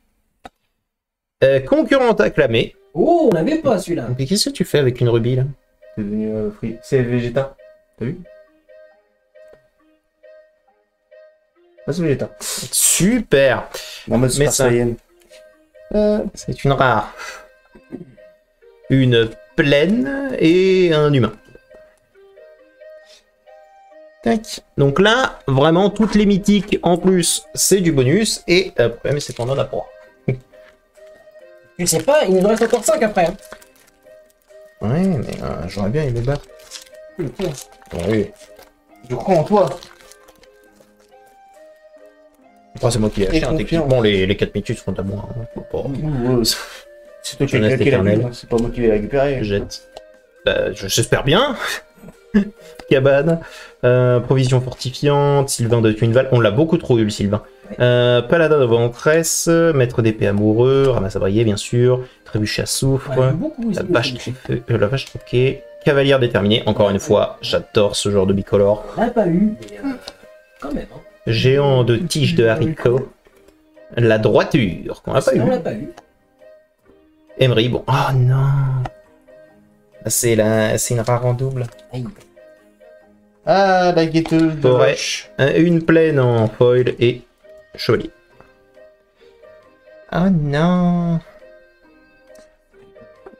Concurrente acclamée. Oh, on l'avait pas celui-là. Mais qu'est-ce que tu fais avec une rubis là? C'est devenu c'est Vegeta. T'as vu? Ah, c'est Vegeta. Super. En mode Mais Super ça- Saiyan. C'est une rare. Une plaine et un humain. Tac. Donc là, vraiment, toutes les mythiques en plus, c'est du bonus. Et le problème, c'est qu'on en a pas. Tu sais pas, il nous en reste encore 5 après. Hein. Ouais, mais j'aurais bien aimé battre. Oui. Je crois en toi. Après, c'est moi qui ai acheté. Et Hein, confiance. techniquement, les 4 mythiques sont à moi. Hein. Faut pas- C'est toi qui as Jeunesse claqué la éternelle. vie, c'est pas moi qui vais récupérer. Jette. J'espère bien. Cabane. Provision fortifiante. Sylvain de Tuneval. On l'a beaucoup trop eu, le Sylvain. Paladin de Ventresse. Maître d'épée amoureux. Ramasse à briller, bien sûr. Trébuchet à soufre. Ouais, beaucoup ici, La vache troquée. Cavalière déterminée. Encore une fois, j'adore ce genre de bicolore. On l'a pas eu, mais quand même. Hein. Géant de tige de haricots. La droiture. Qu'on n'a pas eu. On l'a pas eu. Emery, bon. Oh non. C'est une rare en double. Aïe. Ah, la guetteuse de Forêt. roche. Une plaine en foil et chevalier. Oh non.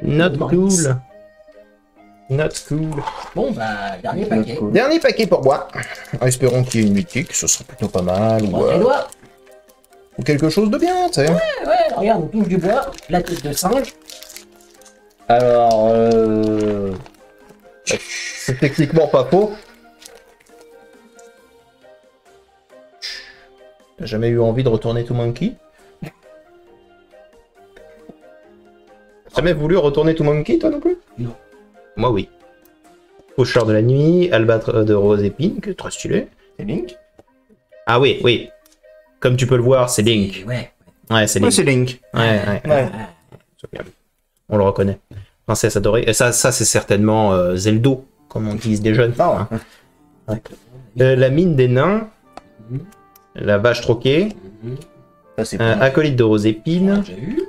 Not cool. Not cool. Bon, bah, dernier paquet. Cool. Dernier paquet pour moi. Espérons qu'il y ait une mythique, ce sera plutôt pas mal. On les doigts. Ou quelque chose de bien, tu sais. Ouais, regarde, on touche du bois, la tête de singe. Alors, C'est techniquement pas faux. T'as jamais eu envie de retourner To Monkey? Jamais voulu retourner To Monkey, toi non plus? Non. Moi, oui. Faucheur de la nuit, albâtre de rose et pink, trop stylé. c'est Link. Ah oui, oui. Comme tu peux le voir, c'est Link. Ouais. Ouais, c'est Ouais, Link. c'est Link. Ouais. Ouais. C'est bien. On le reconnaît. Princesse adorée. Et ça c'est certainement Zeldo, comme on dit des jeunes. Ah, Hein. Ouais. La mine des nains. Mhm. La vache troquée. ça c'est Acolyte de rose épine. J'ai eu.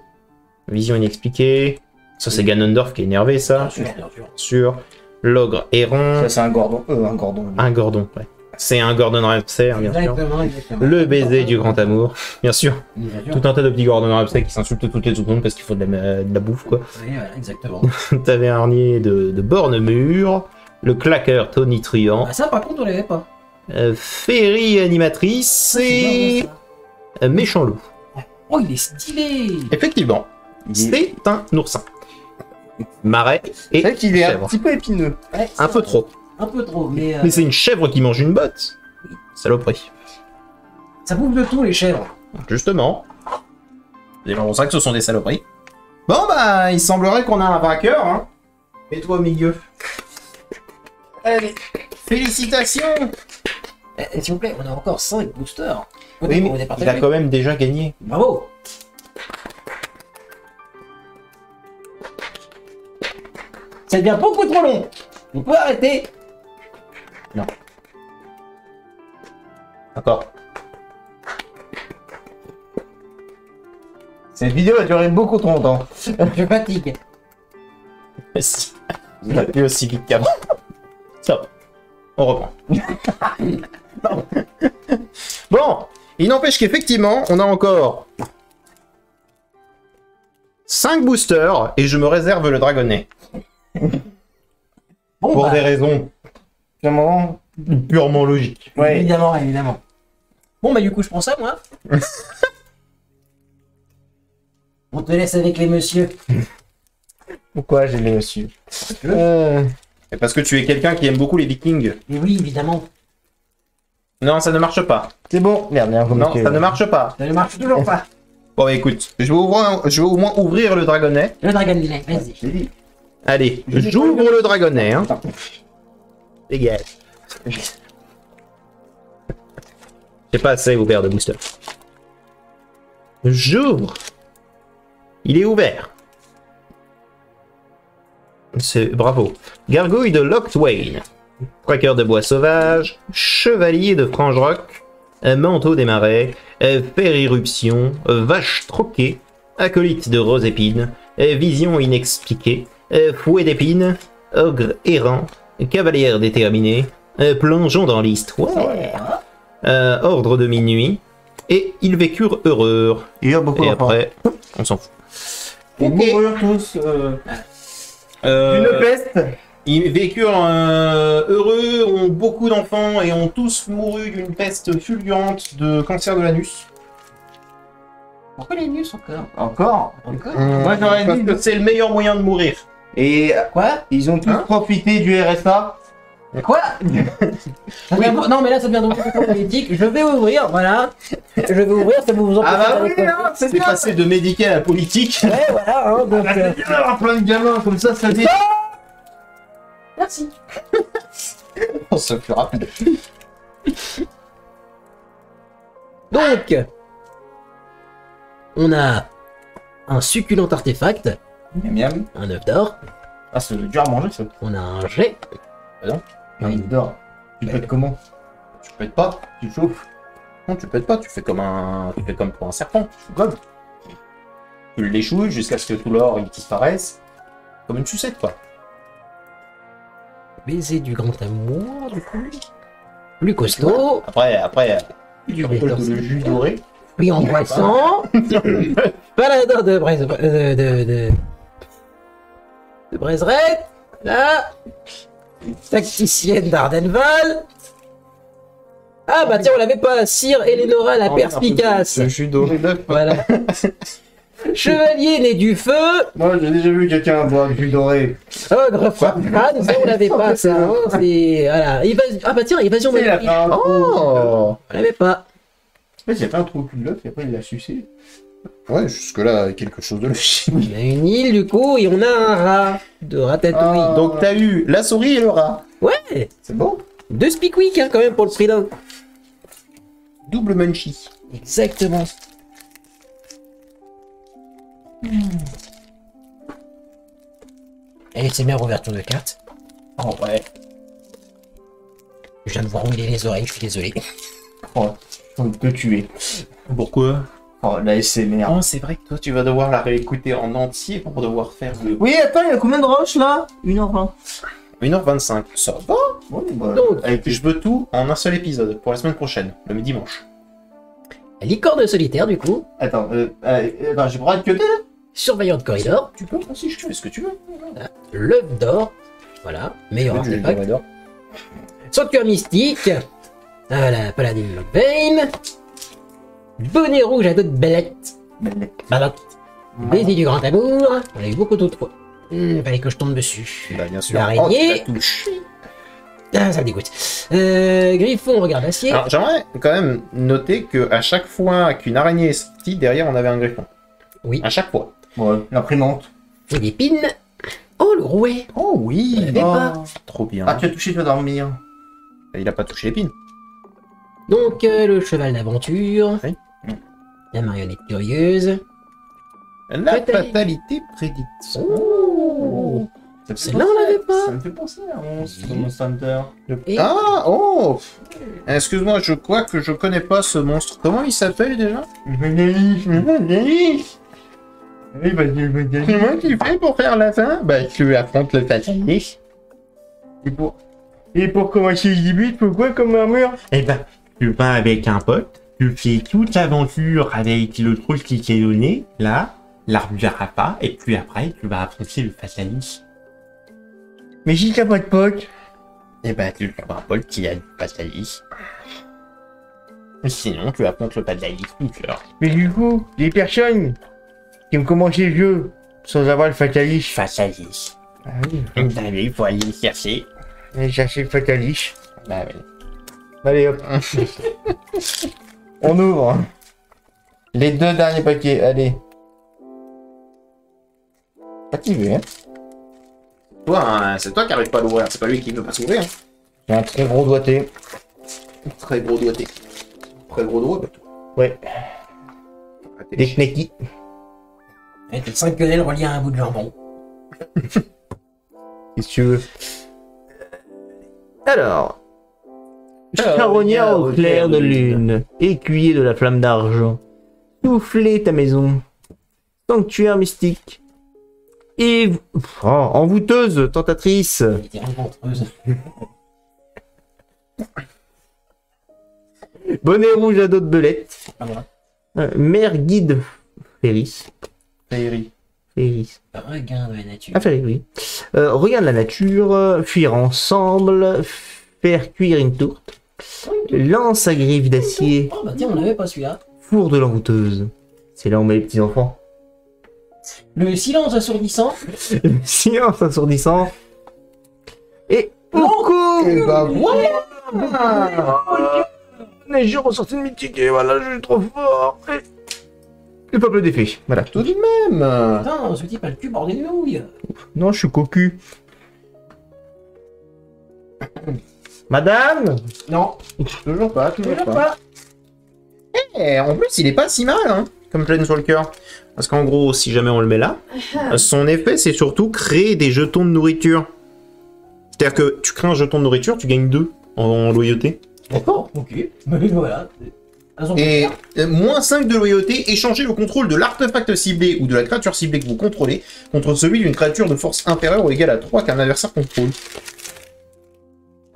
Vision inexpliquée. Ça, c'est Ganondorf qui est énervé, ça. Bien sûr. Sûr. L'ogre errant. Ça c'est un Gordon. Un Gordon. Un Gordon, ouais. C'est un Gordon Ramsay, bien sûr. Exactement. Le baiser du grand amour, bien sûr. Bien sûr. Tout un tas de petits Gordon Ramsay qui s'insultent toutes les secondes parce qu'il faut de la bouffe, quoi. Oui, voilà, exactement. T'avais un harnier de borne-mur. Le claqueur tonitruant. Ah, ça, par contre, on l'avait pas. Féerie animatrice et C'est bien, ça. méchant loup. Oh, il est stylé. Effectivement, c'est un oursin. Marais C'est et vrai qu'il est un chèvre. petit peu épineux. Ouais, Un peu trop. Un peu trop, mais, Mais c'est une chèvre qui mange une botte. Saloperie. ça bouffe de tout, les chèvres. Justement. C'est pour ça que ce sont des saloperies. Bon bah, il semblerait qu'on a un vainqueur, hein. Et toi au milieu. Allez, félicitations. S'il vous plaît, on a encore 5 boosters. Oui, mais On est il a partagé. quand même déjà gagné. Bravo. Ça devient beaucoup trop long. Vous pouvez arrêter. D'accord. Cette vidéo a duré beaucoup trop longtemps. Je fatigue. Merci. On a plus aussi vite qu'avant. Ça va. On reprend. Bon, il n'empêche qu'effectivement, on a encore 5 boosters et je me réserve le dragonnet. Bon, Pour bah, des raisons Vraiment. purement logiques. Ouais. évidemment, évidemment. Bon, bah, du coup, je prends ça, moi. On te laisse avec les messieurs. Pourquoi j'ai les monsieur? Et parce que tu es quelqu'un qui aime beaucoup les vikings. Et oui, évidemment. Non, ça ne marche pas. C'est bon. Merde, il y a un Non, ça ne marche pas. Ça ne marche toujours pas. Bon, écoute, je vais au moins ouvrir le dragonnet. Le dragon delay, vas-y. Allez, j'ouvre le dragonnet. Hein. Dégage. J'ai pas assez ouvert de booster. J'ouvre. Il est ouvert. C'est bravo. Gargouille de Locthwain. Traqueur de bois sauvage. Chevalier de Frange-Roc. Manteau des marais. Fer éruption. Vache troquée. Acolyte de Rose Épine. Vision inexpliquée. Fouet d'épines. Ogre errant. Cavalière déterminée. Plongeons dans l'histoire. Ordre de minuit. Et ils vécurent heureux. Il y a beaucoup Et d'enfants. après, on s'en fout. Ils Ok. moururent tous d'une peste. Ils vécurent heureux, ont beaucoup d'enfants et ont tous mouru d'une peste fulgurante de cancer de l'anus. Pourquoi les nus encore? Encore. Encore? Moi, j'aurais Parce dit- que c'est le meilleur moyen de mourir. Et Quoi? ils ont tous Hein profité du RSA. Quoi? Ça devient- Non, mais là, ça devient donc complètement politique. Je vais ouvrir, voilà. Je vais ouvrir, ça vous en Ah bah profitez oui, avec- non, c'est C'est bien. passé de médical à politique. Ouais, voilà, hein, donc, C'est bien d'avoir plein de gamins comme ça dit. Merci. On se plus rapide. Donc, on a un succulent artefact, Miam miam. un œuf d'or, Ah, c'est dur à manger ça. on a un jet, Non, il dort. Tu pètes comment? Tu pètes pas. Tu chauffes. Non, tu pètes pas. Tu fais comme pour un serpent. Tu fais comme. Tu l'échouilles jusqu'à ce que tout l'or il disparaisse. Comme une sucette, quoi. baiser du grand amour, du coup, plus costaud, Après, du récoltes le jus doré. puis angoissant, paladin de Braise... de Braiseret, là, tacticienne d'Ardenval. Ah bah tiens, on l'avait pas, Sire Eleonora la perspicace. Le jus doré d'œuf. Voilà. Chevalier né du feu, Moi, j'ai déjà vu quelqu'un boire du jus doré. ogre frappade, ça on l'avait pas ça, hein, c'est... Voilà. Ah bah tiens, évasion Il a maléfique, fait un trou. Oh. on l'avait pas. Mais il a fait un trou au cul de l'œuf et après il l'a sucé. Ouais, jusque-là, quelque chose de logique. On a une île du coup et on a un rat de ratatouille. Ah. Donc t'as eu la souris et le rat. Ouais, C'est bon? 2 Spickwick hein, quand même pour le prix d'un. Double munchie. Exactement. Et c'est bien ouverture de carte. Oh ouais. Je viens de voir rouiller les oreilles, je suis désolé. Oh, on peut te tuer. Pourquoi? Oh, la SMR. Oh, c'est vrai que toi tu vas devoir la réécouter en entier pour devoir faire le Oui, attends, il y a combien de roches là? 1h20. 1h25. Ça va? Oui, bah. Donc, avec Je veux tout en un seul épisode pour la semaine prochaine, le dimanche. licorne solitaire du coup. Attends, attends, j'ai pas le droit de cuter là? Surveillant de corridor. Tu peux aussi, je fais ce que tu veux. L'œuf d'or. Voilà, meilleur artefact. Sanctuaire mystique. Voilà, paladine Lockbane. Bonnet rouge à dos de belette. Ballotte. Baiser du grand amour. On a eu beaucoup d'autres fois. Fallait que je tombe dessus. Bah bien sûr. L'araignée. Oh, tu la touches. Ah, ça me dégoûte. Griffon, regard d'acier. Alors j'aimerais quand même noter que à chaque fois qu'une araignée est sortie, derrière on avait un griffon. Oui. À chaque fois. Ouais, l'imprimante. Et des pins. Oh, le rouet. Oh oui. l'avais pas. Trop bien. Ah, tu as touché, tu vas dormir. Il a pas touché l'épine. Donc, le cheval d'aventure. Oui. La marionnette curieuse. La Fatalité. fatalité prédite. Oh. Celle-là, on l'avait pas. Ça me fait penser à Monster Hunter. Et- Ah, oh. Excuse-moi, je crois que je connais pas ce monstre. Comment il s'appelle déjà? Comment tu fais pour faire la fin? Bah, tu affrontes le fataliste. Et pour commencer le début, il faut quoi comme armure? Eh ben, tu vas avec un pote, tu fais toute l'aventure avec le truc qui t'est donné, là, l'armure à pas, et puis après, tu vas affronter le fataliste. Mais si t'as pas de pote. Eh ben, tu vas un pote qui a le fataliste. Sinon, tu affrontes le fataliste tout seul. Mais du coup, les personnes qui ont commencé le jeu sans avoir le fataliste. Fataliste. Ah oui, Bah oui, il faut aller le chercher. allez chercher le fataliste. Bah oui. Allez hop. On ouvre. Hein. Les 2 derniers paquets, allez. Activé, hein. Toi, hein, c'est toi qui arrive pas à l'ouvrir, c'est pas lui qui veut pas s'ouvrir. Hein. J'ai un très gros doigté. Très gros doigté. Très gros doigt, bah tout. Ouais. Des knackis. Et t'es 5 quenelles reliées à un bout de jambon. Qu'est-ce que tu veux? Alors. Charognard au clair de lune. Écuyer de la flamme d'argent. Souffler ta maison. Sanctuaire mystique. Et... Oh, envoûteuse, tentatrice. Elle était rencontreuse. Bonnet rouge à dos de belette. Ah voilà. Mère guide. Féris. Féerie. Féris. Regain de la nature. Ah, Féris, oui. Regarde la nature. Fuir ensemble. Faire cuire une tourte. Lance à griffes d'acier. Oh bah tiens, on n'avait pas celui-là. Four de l'envoûteuse. C'est là où on met les petits enfants. Le silence assourdissant. Silence assourdissant. Et coucou. Et bah voilà. Mais j'ai ressorti une mythique et voilà, je suis trop fort. Et... le peuple des fées. Voilà. Tout de même. Putain, ce type a le cul bordé de nouilles. Non, je suis cocu. Madame. Non, Toujours pas, toujours toujours pas. pas. Eh, en plus, il est pas si mal, hein, comme Planeswalker. Parce qu'en gros, si jamais on le met là, son effet, c'est surtout créer des jetons de nourriture. C'est-à-dire que tu crées un jeton de nourriture, tu gagnes 2 en loyauté. D'accord, ok. Mais voilà. Et moins 5 de loyauté, échangez le contrôle de l'artefact ciblé ou de la créature ciblée que vous contrôlez contre celui d'une créature de force inférieure ou égale à 3 qu'un adversaire contrôle.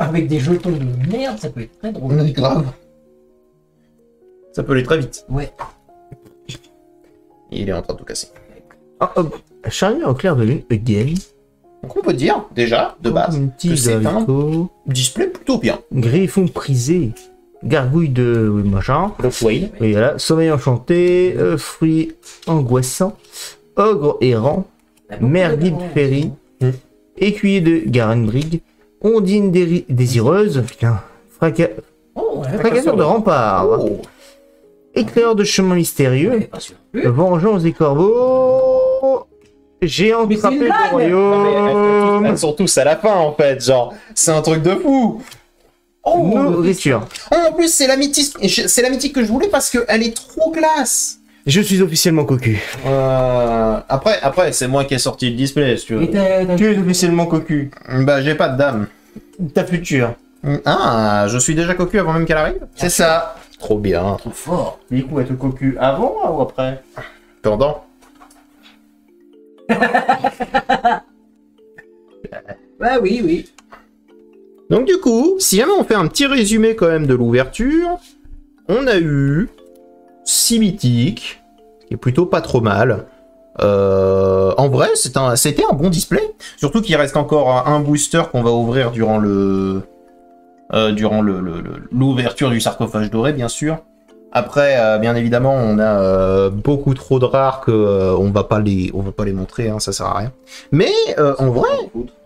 Avec des jetons de merde, ça peut être très drôle. Grave. Ça peut aller très vite. Ouais. Il est en train de tout casser. Ah, Charnière au clair de lune again. Donc on peut dire, déjà, de base, Un que petit c'est un haricot. display plutôt bien. Griffon prisé. Gargouille de machin. Donc Wayne. Et voilà, sommeil enchanté, fruit angoissant, ogre errant, mère guide féerie, écuyer de Garenbrig, ondine désireuse, putain, Oh, ouais, fracasseur de rempart, Oh. éclaireur de chemin mystérieux, ouais, pas sûr. vengeance des corbeaux, géant Mais c'est frappé une du blague. royaume, Elles sont tous à la fin en fait, genre, c'est un truc de fou. Oh, nourriture. Oh, en plus, c'est la mythique que je voulais parce qu'elle est trop classe. Je suis officiellement cocu. Après, c'est moi qui ai sorti le display, si tu veux. Et t'as- Tu es officiellement cocu. Bah, j'ai pas de dame. Ta future. Ah, je suis déjà cocu avant même qu'elle arrive. C'est ça. Trop bien. trop fort. Du coup, être cocu avant ou après? Pendant. Bah oui, oui. Donc du coup, si jamais on fait un petit résumé quand même de l'ouverture, on a eu 6 mythiques, ce qui est plutôt pas trop mal. En vrai, c'était un bon display. Surtout qu'il reste encore un booster qu'on va ouvrir durant l'ouverture du sarcophage doré, bien sûr. Après, bien évidemment, on a beaucoup trop de rares que on va pas les montrer, hein, ça sert à rien. Mais en vrai,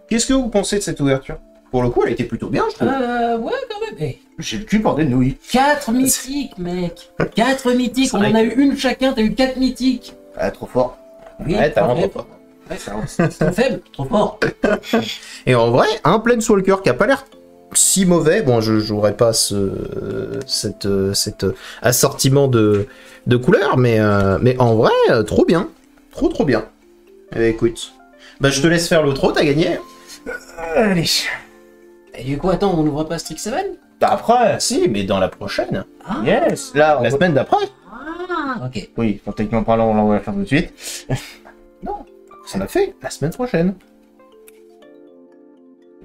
qu'est-ce que vous pensez de cette ouverture? Pour le coup, elle était plutôt bien, je trouve. Ouais, quand même. Eh, J'ai le cul bordé de nouilles. 4 mythiques, mec. 4 mythiques. C'est On vrai en a eu une chacun, t'as eu 4 mythiques. Ah, trop fort. Oui, Ouais, t'as trop vraiment faible. trop. Ouais, trop faible, trop fort. Et en vrai, un Planeswalker qui a pas l'air si mauvais. Bon, je jouerai pas cet assortiment de couleurs, mais en vrai, trop bien. Trop bien. Eh, écoute. Bah, je te laisse faire l'outro, t'as gagné. Allez. Et du coup, attends, on n'ouvre pas Strixhaven? Après. Si, mais dans la prochaine. Ah, Yes. Là, on La semaine d'après. ah, ok. Oui, pour techniquement parlant, on va la faire tout de suite. Non, ça l'a fait. La semaine prochaine.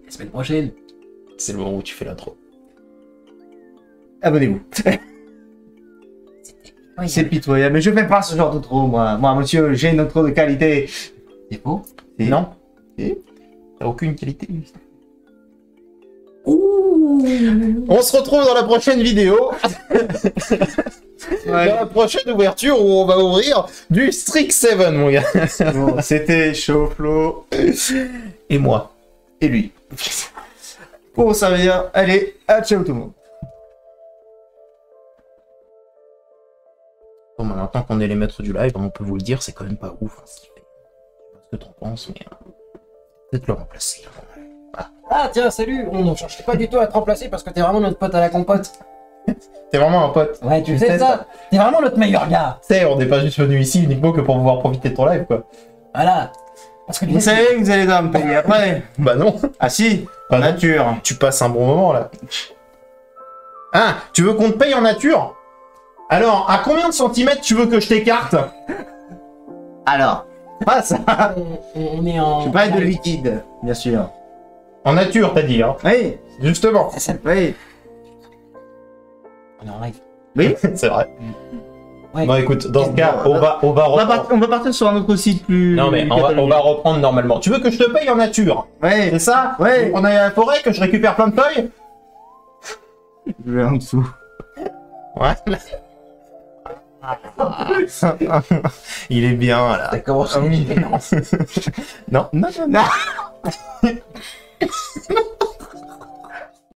La semaine prochaine. C'est le moment où tu fais l'intro. Abonnez-vous. C'est pitoyable, mais je fais pas ce genre d'intro, moi. Moi, monsieur, j'ai une intro de qualité. C'est faux. Si. Non. T'as aucune qualité. Ouh. On se retrouve dans la prochaine vidéo. Dans la prochaine ouverture où on va ouvrir du Strixhaven, mon gars. Bon, c'était chaud, Flo. Et moi. Et lui. Bon, ça veut dire, allez, à ciao tout le monde. Bon, bah, maintenant qu'on est les maîtres du live, on peut vous le dire, c'est quand même pas ouf, hein, ce qu'il fait. Je sais pas ce que t'en penses, mais peut-être le remplacer. Ah tiens, salut. On ne cherchait pas du tout à te remplacer parce que t'es vraiment notre pote à la compote. T'es vraiment un pote. Ouais, tu Je sais sais ça. T'es vraiment notre meilleur gars. Tu sais, on n'est pas juste venu ici uniquement que pour pouvoir profiter de ton live, quoi. Voilà. Parce que tu Vous sais, savez que vous allez devoir me payer après. Bah non. Ah si, Bah en non. nature. Tu passes un bon moment, là. Ah, tu veux qu'on te paye en nature? Alors, à combien de centimètres tu veux que je t'écarte? Alors, pas ça. on est en. Je parle de liquide, bien sûr. En nature, t'as dit, hein. Oui, Justement. oui. On est en live. Oui. C'est vrai. Ouais. Bon, écoute, dans ce cas, On on va On reprendre. va partir sur un autre site plus... Non, mais on va reprendre normalement. Tu veux que je te paye en nature? Ouais, C'est ça? Ouais. On est à la forêt, que je récupère plein de feuilles? je vais en dessous. Ouais. Il est bien, là. Ça commence à Non, non, non. non.